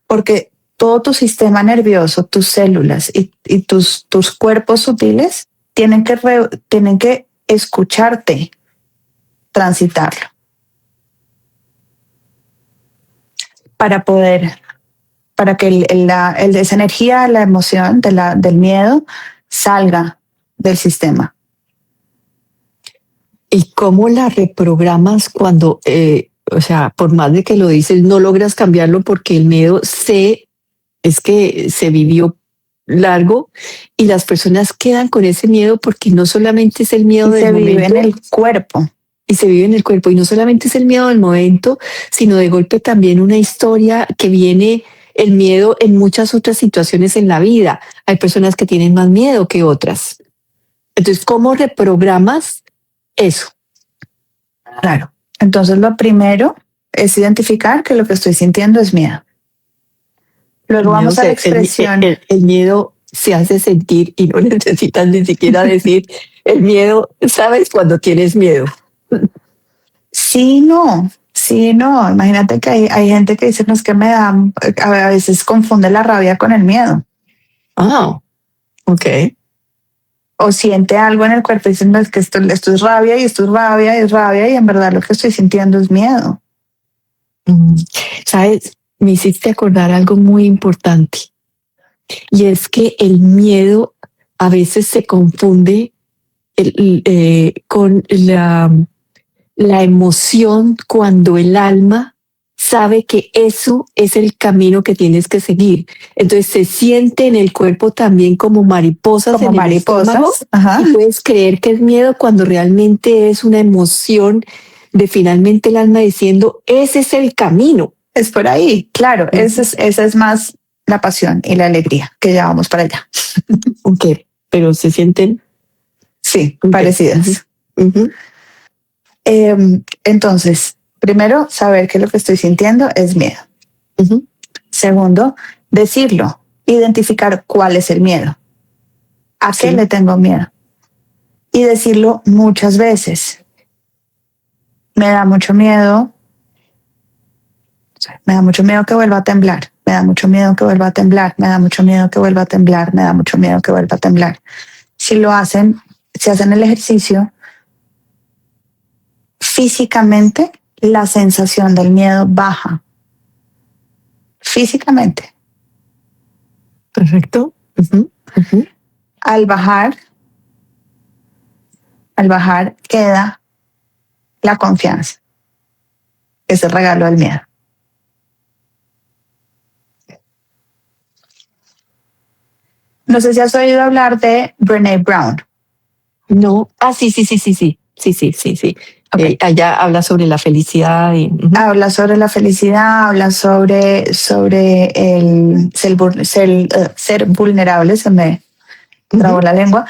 porque todo tu sistema nervioso, tus células y tus cuerpos sutiles tienen que escucharte transitarlo para que esa energía, la emoción del miedo salga del sistema. ¿Y cómo la reprogramas cuando, o sea, por más de que lo dices, no logras cambiarlo porque el miedo es que se vivió largo y las personas quedan con ese miedo porque no solamente es el miedo del momento. Se vive en el cuerpo. Y se vive en el cuerpo. Y no solamente es el miedo del momento, sino de golpe también una historia que viene el miedo en muchas otras situaciones en la vida. Hay personas que tienen más miedo que otras. Entonces, ¿cómo reprogramas eso? Claro. Entonces, lo primero es identificar que lo que estoy sintiendo es miedo. Luego vamos a la expresión. El miedo se hace sentir y no necesitas ni siquiera decir el miedo. ¿Sabes cuando tienes miedo? Sí, no. Imagínate que hay gente que dice, no, es que me da, a veces confunde la rabia con el miedo. Ah, ok. O siente algo en el cuerpo y dicen, no, es que esto es rabia y esto es rabia y es rabia y en verdad lo que estoy sintiendo es miedo. ¿Sabes? Me hiciste acordar algo muy importante y es que el miedo a veces se confunde con la emoción cuando el alma sabe que eso es el camino que tienes que seguir. Entonces se siente en el cuerpo también como mariposas Como en el mariposas. estómago. Ajá. Y puedes creer que es miedo cuando realmente es una emoción de finalmente el alma diciendo, ese es el camino. Es por ahí, claro. Esa es más la pasión y la alegría que ya vamos para allá. Ok, pero se sienten sí, parecidas. Uh-huh. Entonces, primero, saber que lo que estoy sintiendo es miedo. Uh-huh. Segundo, decirlo, identificar cuál es el miedo. ¿A qué le tengo miedo? Y decirlo muchas veces. Me da mucho miedo. Me da mucho miedo que vuelva a temblar. Me da mucho miedo que vuelva a temblar. Me da mucho miedo que vuelva a temblar. Me da mucho miedo que vuelva a temblar. Si hacen el ejercicio, físicamente la sensación del miedo baja. Físicamente. Perfecto. Uh-huh. Uh-huh. Al bajar queda la confianza. Es el regalo del miedo. No sé si has oído hablar de Brené Brown. No. Ah, sí. Okay. Allá habla sobre la felicidad. Habla sobre la felicidad, habla sobre el ser vulnerable, se me trabó la lengua.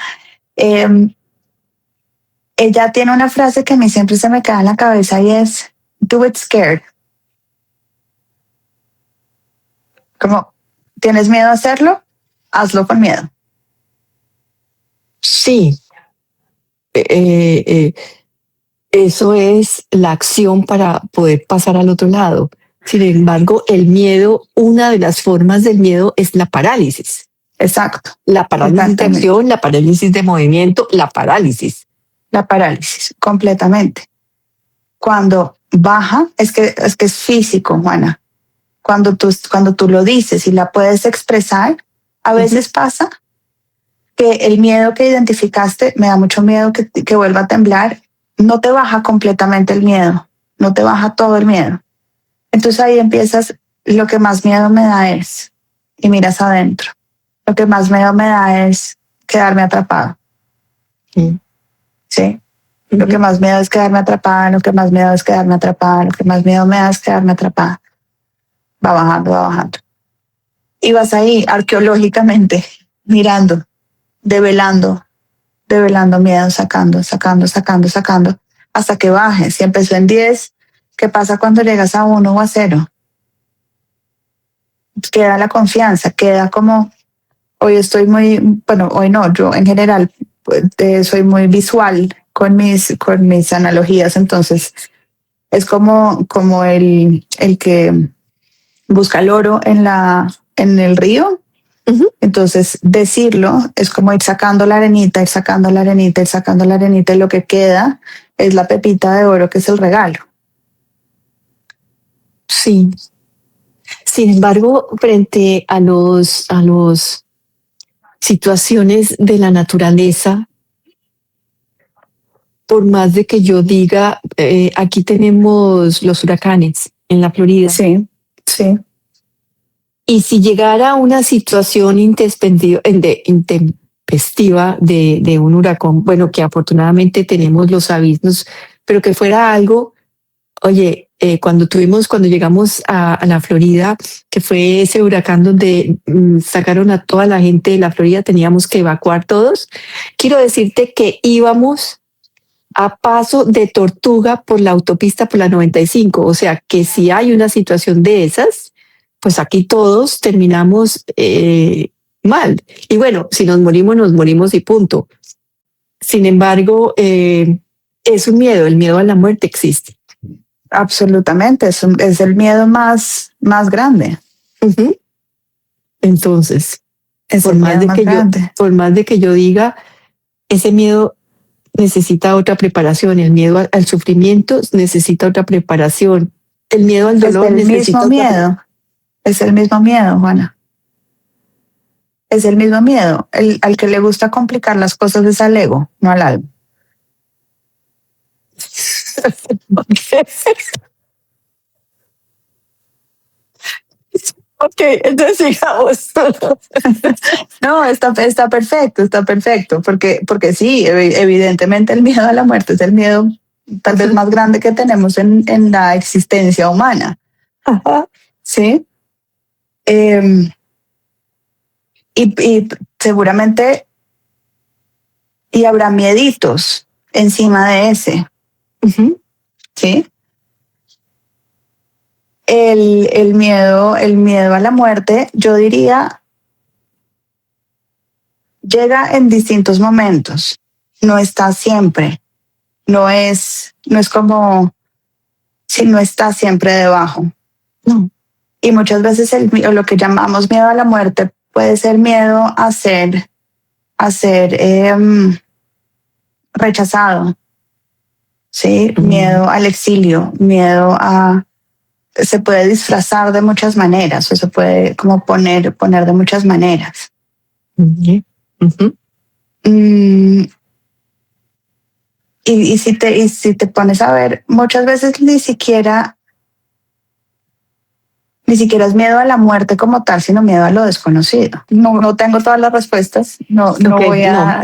Ella tiene una frase que a mí siempre se me queda en la cabeza y es, do it scared. Como, ¿tienes miedo a hacerlo? Hazlo con miedo. Sí. Eso es la acción para poder pasar al otro lado. Sin embargo, el miedo, una de las formas del miedo es la parálisis. Exacto. La parálisis de acción, la parálisis de movimiento, la parálisis. La parálisis, completamente. Cuando baja, es que es físico, Juana. Cuando tú lo dices y la puedes expresar, a veces pasa que el miedo que identificaste, me da mucho miedo que vuelva a temblar, no te baja completamente el miedo, no te baja todo el miedo. Entonces ahí empiezas, lo que más miedo me da es, y miras adentro, lo que más miedo me da es quedarme atrapado. ¿Sí? Lo que más miedo es quedarme atrapada, lo que más miedo es quedarme atrapada, lo que más miedo me da es quedarme atrapada. Va bajando. Y vas ahí arqueológicamente mirando, develando miedo, sacando, hasta que baje. Si empezó en 10, ¿qué pasa cuando llegas a 1 o a 0? Queda la confianza, queda como, hoy no, yo en general soy muy visual con mis analogías, entonces es como el que busca el oro en el río. Entonces decirlo es como ir sacando la arenita, y lo que queda es la pepita de oro que es el regalo. Sí. Sin embargo, frente a los situaciones de la naturaleza, por más de que yo diga, aquí tenemos los huracanes en la Florida. Sí. Y si llegara una situación intempestiva de un huracán, bueno, que afortunadamente tenemos los avisos, pero que fuera algo, oye, cuando llegamos a la Florida, que fue ese huracán donde sacaron a toda la gente de la Florida, teníamos que evacuar todos. Quiero decirte que íbamos a paso de tortuga por la autopista por la 95. O sea que si hay una situación de esas, pues aquí todos terminamos mal. Y bueno, si nos morimos y punto. Sin embargo, es un miedo, el miedo a la muerte existe. Absolutamente, es el miedo más grande. Uh-huh. Entonces, es por el más, miedo de más que grande. por más de que yo diga, ese miedo necesita otra preparación, el miedo al sufrimiento necesita otra preparación, el miedo al dolor es el necesita mismo otra miedo, es el mismo miedo, Juana. Es el mismo miedo. Al que le gusta complicar las cosas es al ego, no al alma. Ok, entonces sigamos. No, está perfecto, porque sí, evidentemente el miedo a la muerte es el miedo tal vez más grande que tenemos en la existencia humana. Ajá. ¿Sí? Y seguramente, y habrá mieditos encima de ese. Uh-huh. ¿Sí? El miedo a la muerte, yo diría, llega en distintos momentos. No está siempre. No es como si no está siempre debajo. No. Y muchas veces lo que llamamos miedo a la muerte puede ser miedo a ser rechazado. ¿Sí? Uh-huh. Miedo al exilio, se puede disfrazar de muchas maneras o se puede como poner de muchas maneras. Uh-huh. Uh-huh. Y si te pones a ver, muchas veces ni siquiera es miedo a la muerte como tal, sino miedo a lo desconocido. No tengo todas las respuestas, no voy a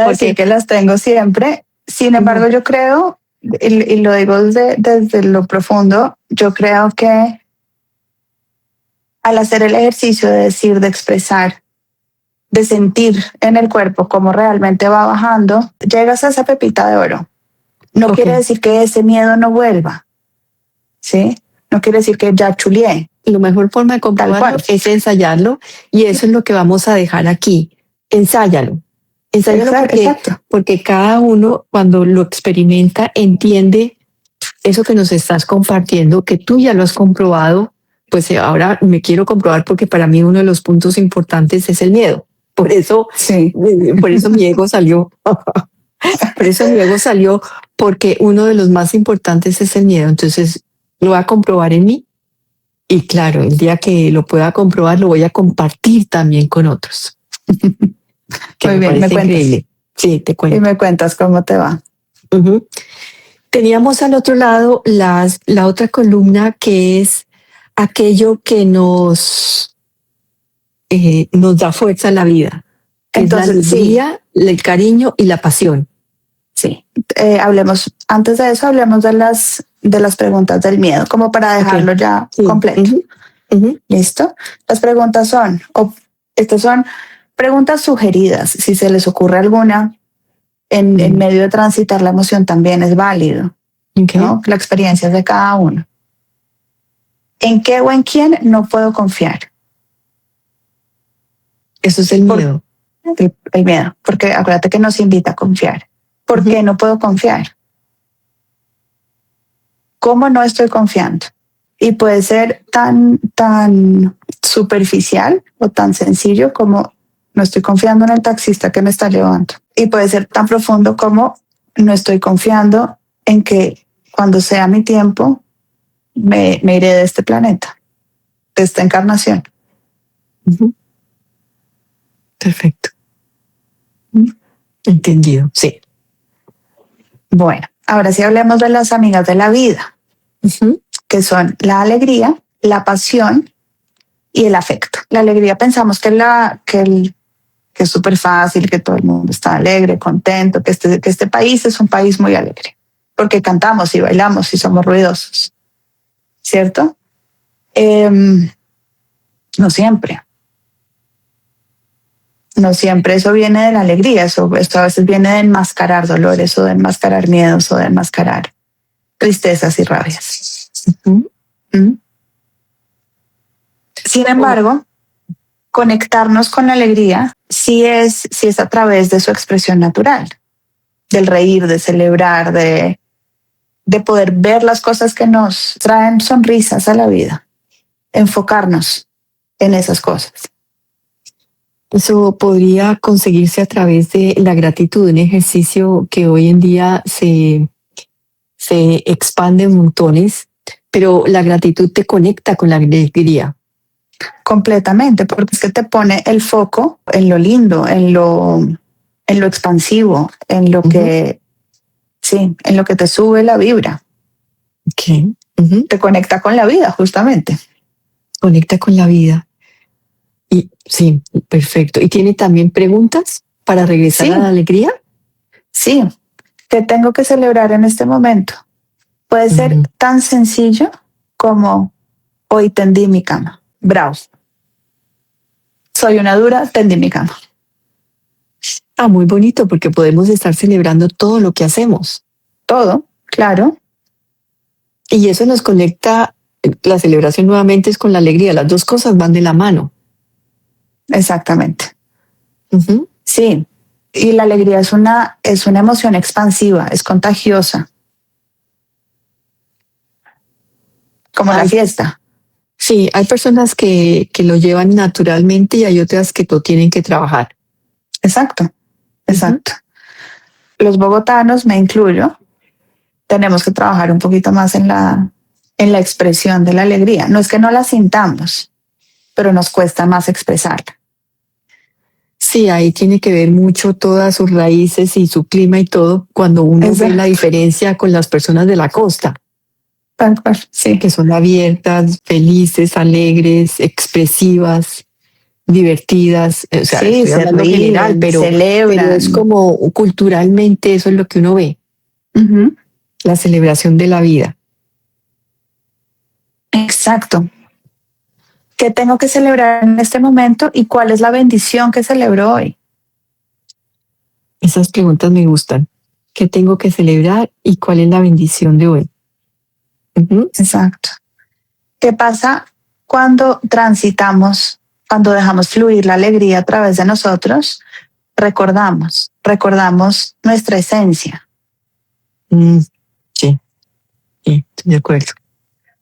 decir que las tengo siempre. Sin embargo, yo creo, y lo digo desde lo profundo, yo creo que al hacer el ejercicio de decir, de expresar, de sentir en el cuerpo cómo realmente va bajando, llegas a esa pepita de oro. No quiere decir que ese miedo no vuelva, ¿sí? No quiere decir que ya chulié. La mejor forma de comprobarlo es ensayarlo, y eso es lo que vamos a dejar aquí. Ensáyalo. Porque cada uno, cuando lo experimenta, entiende eso que nos estás compartiendo, que tú ya lo has comprobado. Pues ahora me quiero comprobar, porque para mí uno de los puntos importantes es el miedo. Por eso mi ego salió. Por eso mi ego salió, porque uno de los más importantes es el miedo. Entonces lo voy a comprobar en mí. Y claro, el día que lo pueda comprobar, lo voy a compartir también con otros. Que muy bien, me cuentas. Increíble. Sí, te cuento. Y me cuentas cómo te va. Uh-huh. Teníamos al otro lado la otra columna, que es aquello que nos da fuerza a la vida. Entonces, es la alegría, el cariño y la pasión. Sí. Antes de eso, hablemos de las preguntas del miedo, como para dejarlo ya completo. Uh-huh. Uh-huh. ¿Listo? Las preguntas estas son preguntas sugeridas. Si se les ocurre alguna, en medio de transitar la emoción también es válido. ¿No? La experiencia es de cada uno. ¿En qué o en quién no puedo confiar? Eso es el miedo. El miedo, porque acuérdate que nos invita a confiar. ¿Por qué no puedo confiar? ¿Cómo no estoy confiando? Y puede ser tan superficial o tan sencillo como no estoy confiando en el taxista que me está llevando. Y puede ser tan profundo como no estoy confiando en que cuando sea mi tiempo me iré de este planeta, de esta encarnación. Uh-huh. Perfecto. Entendido, sí. Bueno, ahora sí hablemos de las amigas de la vida, que son la alegría, la pasión y el afecto. La alegría pensamos que es súper fácil, que todo el mundo está alegre, contento, que este país es un país muy alegre, porque cantamos y bailamos y somos ruidosos, ¿cierto? No siempre. No siempre eso viene de la alegría, esto a veces viene de enmascarar dolores o de enmascarar miedos o de enmascarar tristezas y rabias. Ujú. ¿Mm? Sin embargo, conectarnos con la alegría sí es a través de su expresión natural, del reír, de celebrar, de poder ver las cosas que nos traen sonrisas a la vida, enfocarnos en esas cosas. Eso podría conseguirse a través de la gratitud, un ejercicio que hoy en día se expande en montones, pero la gratitud te conecta con la alegría. Completamente, porque es que te pone el foco en lo lindo, en lo expansivo, en lo que, sí, en lo que te sube la vibra. Okay. Uh-huh. Te conecta con la vida, justamente. Conecta con la vida. Y sí, perfecto. ¿Y tiene también preguntas para regresar a la alegría? Sí. ¿Qué tengo que celebrar en este momento? Puede ser tan sencillo como hoy tendí mi cama. Bravo. Soy una dura, tendí mi cama. Ah, muy bonito, porque podemos estar celebrando todo lo que hacemos. Todo, claro. Y eso nos conecta, la celebración nuevamente es con la alegría, las dos cosas van de la mano. Exactamente. Uh-huh. Sí, y la alegría es una emoción expansiva, es contagiosa. Como la fiesta. Sí, hay personas que lo llevan naturalmente y hay otras que lo tienen que trabajar. Exacto, exacto. Los bogotanos, me incluyo, tenemos que trabajar un poquito más en la expresión de la alegría. No es que no la sintamos, pero nos cuesta más expresarla. Sí, ahí tiene que ver mucho todas sus raíces y su clima y todo cuando uno ve la diferencia con las personas de la costa. Tal cual, sí. Que son abiertas, felices, alegres, expresivas, divertidas. O sea, sí, se ríen, general, pero es como culturalmente eso es lo que uno ve. Uh-huh. La celebración de la vida. Exacto. ¿Qué tengo que celebrar en este momento y cuál es la bendición que celebro hoy? Esas preguntas me gustan. ¿Qué tengo que celebrar y cuál es la bendición de hoy? Uh-huh. Exacto. ¿Qué pasa cuando transitamos, cuando dejamos fluir la alegría a través de nosotros? Recordamos nuestra esencia. Sí, estoy de acuerdo.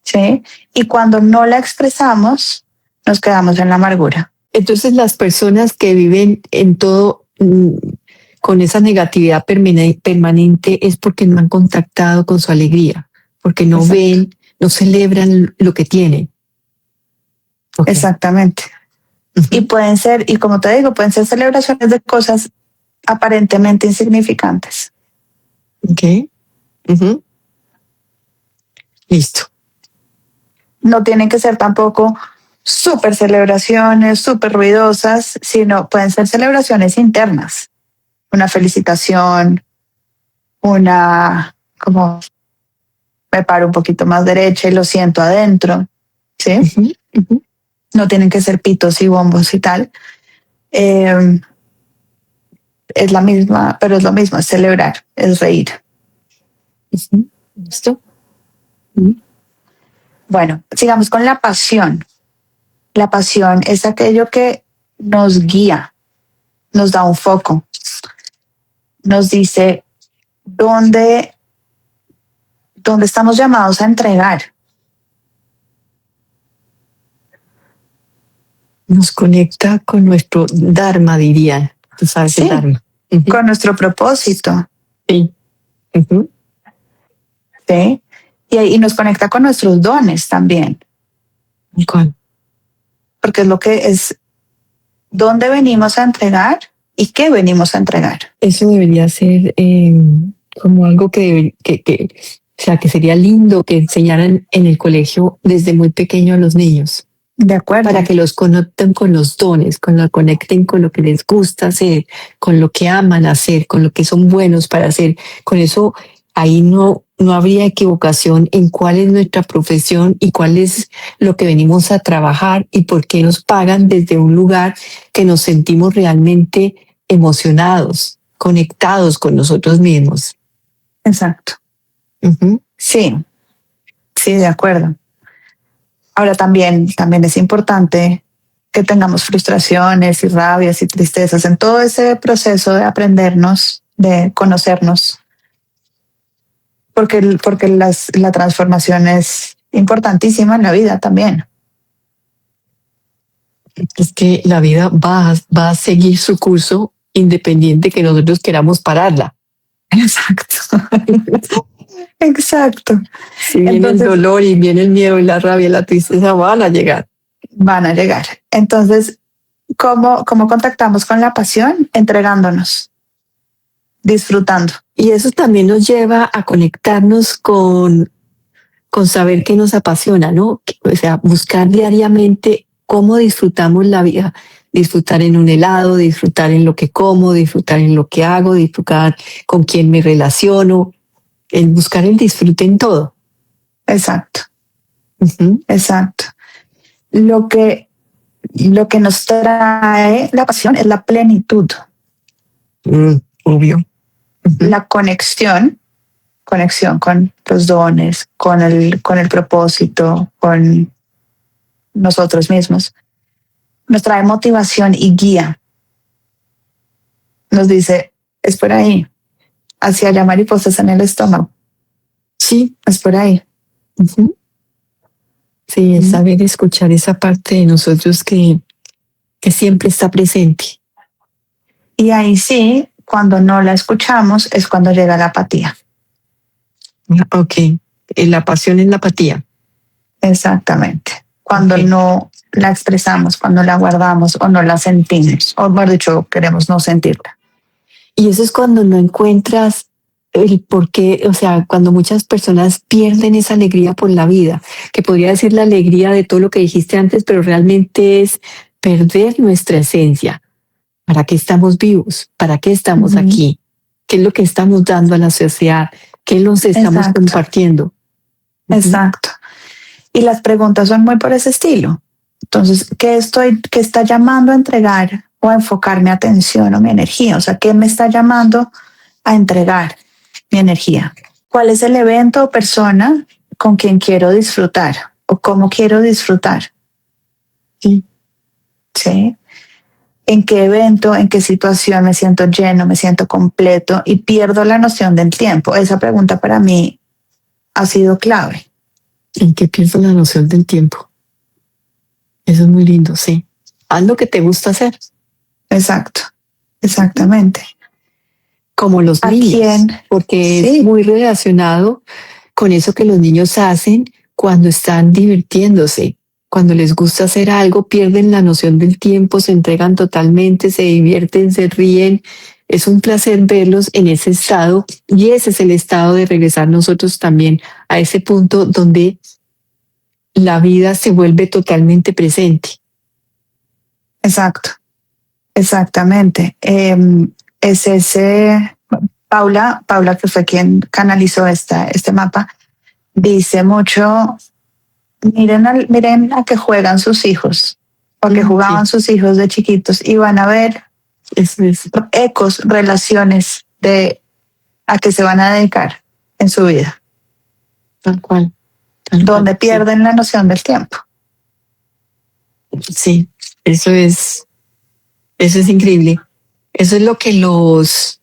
¿Sí? Y cuando no la expresamos, nos quedamos en la amargura. Entonces las personas que viven en todo con esa negatividad permanente es porque no han contactado con su alegría, porque no Exacto. ven, no celebran lo que tienen. Okay. Exactamente. Uh-huh. Y pueden ser, y como te digo, pueden ser celebraciones de cosas aparentemente insignificantes. Ok. Uh-huh. Listo. No tienen que ser tampoco súper celebraciones, súper ruidosas, sino pueden ser celebraciones internas. Una felicitación, como me paro un poquito más derecha y lo siento adentro, ¿sí? Uh-huh. Uh-huh. No tienen que ser pitos y bombos y tal. Es la misma, pero es lo mismo, es celebrar, es reír. Uh-huh. ¿Listo? Uh-huh. Bueno, sigamos con la pasión. La pasión es aquello que nos guía, nos da un foco, nos dice dónde estamos llamados a entregar. Nos conecta con nuestro Dharma, dirían. Tú sabes, sí, el Dharma. Uh-huh. Con nuestro propósito. Sí. Uh-huh. Sí. Y nos conecta con nuestros dones también. ¿Cuál? Porque es lo que es, dónde venimos a entregar y qué venimos a entregar. Eso debería ser como algo que sería lindo que enseñaran en el colegio desde muy pequeño a los niños. De acuerdo. Para que los conecten con los dones, conecten con lo que les gusta hacer, con lo que aman hacer, con lo que son buenos para hacer. Con eso ahí no habría equivocación en cuál es nuestra profesión y cuál es lo que venimos a trabajar y por qué nos pagan desde un lugar que nos sentimos realmente emocionados, conectados con nosotros mismos. Exacto. Ujú. Sí, sí, de acuerdo. Ahora también es importante que tengamos frustraciones y rabias y tristezas en todo ese proceso de aprendernos, de conocernos, porque la transformación es importantísima en la vida también. Es que la vida va a seguir su curso independiente que nosotros queramos pararla. Exacto. Exacto. Si viene el Entonces dolor y viene el miedo y la rabia y la tristeza, van a llegar. van a llegar. Entonces, ¿cómo contactamos con la pasión? Entregándonos, disfrutando. Y eso también nos lleva a conectarnos con saber qué nos apasiona, ¿no? O sea, buscar diariamente cómo disfrutamos la vida, disfrutar en un helado, disfrutar en lo que como, disfrutar en lo que hago, disfrutar con quién me relaciono, el buscar el disfrute en todo. Exacto, Ujú. exacto. Lo que nos trae la pasión es la plenitud, Obvio. Ujú. la conexión con los dones, con el propósito, con nosotros mismos. Nos trae motivación y guía. Nos dice, es por ahí, hacia allá mariposas en el estómago, Sí. es por ahí. Ujú. Sí, es Ujú. saber escuchar esa parte de nosotros que siempre está presente. Y ahí sí, cuando no la escuchamos, es cuando llega la apatía. Ok, la pasión es la apatía. Exactamente. Cuando Ok. no la expresamos, cuando la guardamos o no la sentimos, o mejor dicho, queremos no sentirla. Y eso es cuando no encuentras el por qué, o sea, cuando muchas personas pierden esa alegría por la vida, que podría ser la alegría de todo lo que dijiste antes, pero realmente es perder nuestra esencia. ¿Para qué estamos vivos? ¿Para qué estamos Ujú. aquí? ¿Qué es lo que estamos dando a la sociedad? ¿Qué nos estamos Exacto. compartiendo? Ujú. Exacto. Y las preguntas son muy por ese estilo. Entonces, qué está llamando a entregar o a enfocar mi atención o mi energía? O sea, ¿qué me está llamando a entregar mi energía? ¿Cuál es el evento o persona con quien quiero disfrutar o cómo quiero disfrutar? Sí. ¿Sí? ¿En qué evento, en qué situación me siento lleno, me siento completo y pierdo la noción del tiempo? Esa pregunta para mí ha sido clave. ¿En qué pierdo la noción del tiempo? Eso es muy lindo, sí. Haz lo que te gusta hacer, Exacto, exactamente. como los ¿A niños, quién? porque es Sí, muy relacionado con eso que los niños hacen cuando están divirtiéndose. Cuando les gusta hacer algo, pierden la noción del tiempo, se entregan totalmente, se divierten, se ríen. Es un placer verlos en ese estado y ese es el estado de regresar nosotros también a ese punto donde la vida se vuelve totalmente presente. exacto, exactamente. Es ese, Paula, que fue quien canalizó este mapa, dice mucho, miren a que juegan sus hijos, o que jugaban Sí, sus hijos de chiquitos, y van a ver eso es ecos, relaciones de a qué se van a dedicar en su vida, tal cual. Tal cual, donde sí. pierden la noción del tiempo. Sí, eso es increíble. Eso es lo que los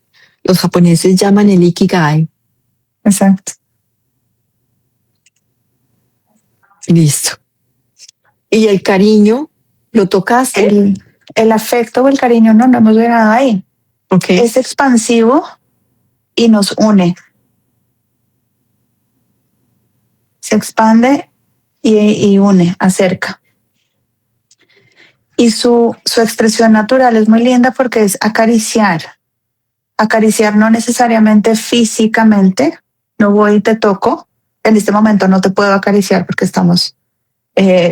japoneses llaman el ikigai. Exacto. Listo. Y el cariño, ¿lo tocaste? El afecto o el cariño no hemos llegado ahí. Ok. Es expansivo y nos une. Se expande y une, acerca. Y su expresión natural es muy linda porque es acariciar. Acariciar no necesariamente físicamente. No voy y te toco. En este momento no te puedo acariciar porque estamos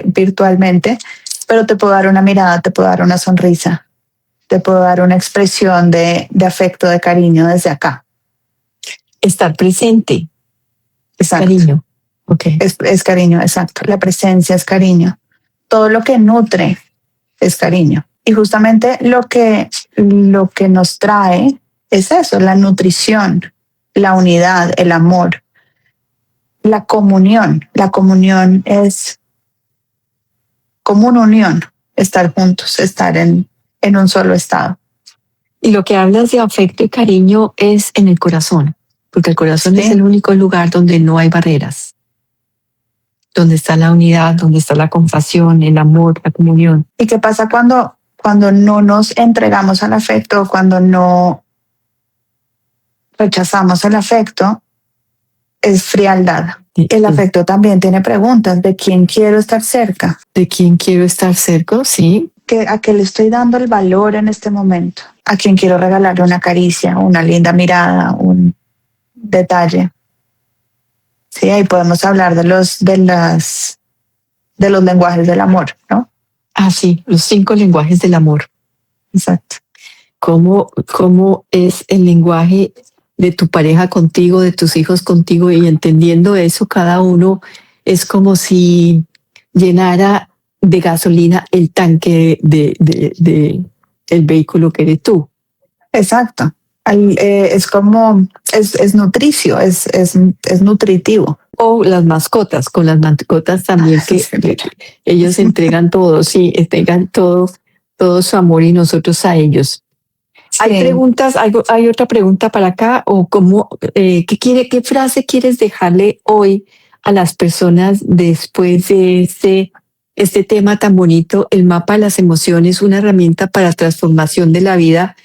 virtualmente, pero te puedo dar una mirada, te puedo dar una sonrisa, te puedo dar una expresión de afecto, de cariño desde acá. Estar presente. Exacto. Cariño. Okay. Es cariño, exacto. La presencia es cariño. Todo lo que nutre es cariño. Y justamente lo que nos trae es eso, la nutrición, la unidad, el amor, la comunión. La comunión es como una unión, estar juntos, estar en un solo estado. Y lo que hablas de afecto y cariño es en el corazón, porque el corazón es el único lugar donde no hay barreras, donde está la unidad, donde está la compasión, el amor, la comunión. ¿Y qué pasa cuando no nos entregamos al afecto, cuando no rechazamos el afecto? Es frialdad. El afecto también tiene preguntas. ¿De quién quiero estar cerca? ¿De quién quiero estar cerca? Sí. ¿A qué le estoy dando el valor en este momento? ¿A quién quiero regalarle una caricia, una linda mirada, un detalle? Sí, ahí podemos hablar de los lenguajes del amor, ¿no? Ah, sí, los 5 lenguajes del amor. Exacto. ¿Cómo es el lenguaje de tu pareja contigo, de tus hijos contigo? Y entendiendo eso, cada uno es como si llenara de gasolina el tanque de el vehículo que eres tú. Exacto. Es como, es nutricio, es nutritivo. O las mascotas, con las mascotas también, que ellos entregan todo, sí, entregan todo su amor y nosotros a ellos. Sí. ¿Hay preguntas? ¿Hay otra pregunta para acá? ¿O qué frase quieres dejarle hoy a las personas después de este tema tan bonito, el mapa de las emociones, una herramienta para transformación de la vida?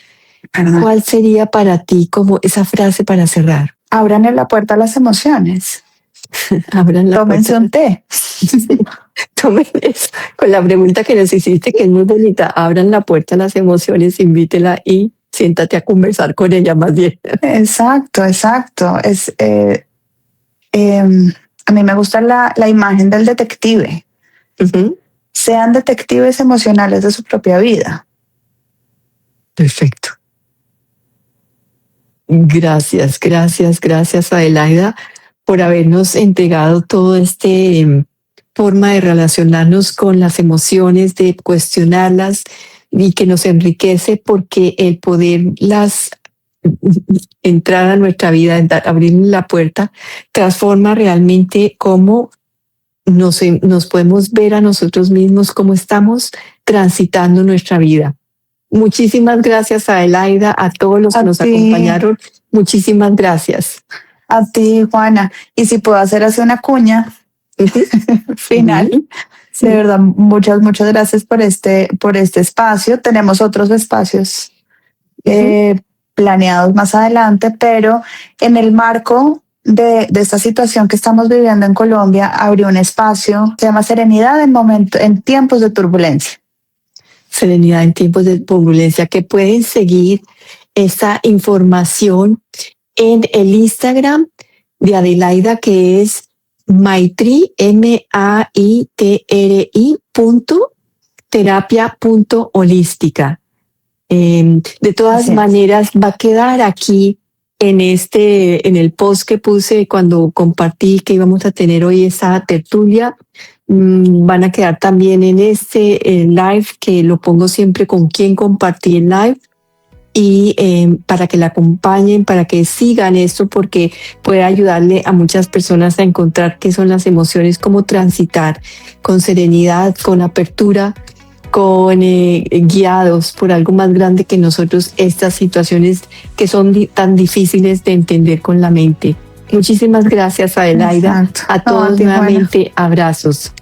¿Cuál sería para ti como esa frase para cerrar? Abran la puerta a las emociones. Tómense un té. Tomen eso. Con la pregunta que nos hiciste, que es muy bonita. Abran la puerta a las emociones, invítela y siéntate a conversar con ella más bien. Exacto. A mí me gusta la imagen del detective. Uh-huh. Sean detectives emocionales de su propia vida. Perfecto. Gracias, Adelaida, por habernos entregado todo forma de relacionarnos con las emociones, de cuestionarlas y que nos enriquece, porque el poderlas entrar a nuestra vida, abrir la puerta, transforma realmente cómo nos podemos ver a nosotros mismos, cómo estamos transitando nuestra vida. Muchísimas gracias, Adelaida, a todos los que nos acompañaron. Muchísimas gracias. A ti, Juana. Y si puedo hacer así una cuña final. Sí. De verdad, muchas gracias por este espacio. Tenemos otros espacios planeados más adelante, pero en el marco de esta situación que estamos viviendo en Colombia, abrió un espacio, se llama Serenidad en tiempos de turbulencia. Serenidad en tiempos de turbulencia, que pueden seguir esta información en el Instagram de Adelaida, que es Maitri, maitri.terapia.holística. De todas maneras, va a quedar aquí en el post que puse cuando compartí que íbamos a tener hoy esa tertulia. Van a quedar también en live, que lo pongo siempre con quien compartí el live, y para que la acompañen, para que sigan esto, porque puede ayudarle a muchas personas a encontrar qué son las emociones, cómo transitar con serenidad, con apertura, con guiados por algo más grande que nosotros, estas situaciones que son tan difíciles de entender con la mente. Muchísimas gracias, Adelaida. A todos nuevamente, abrazos.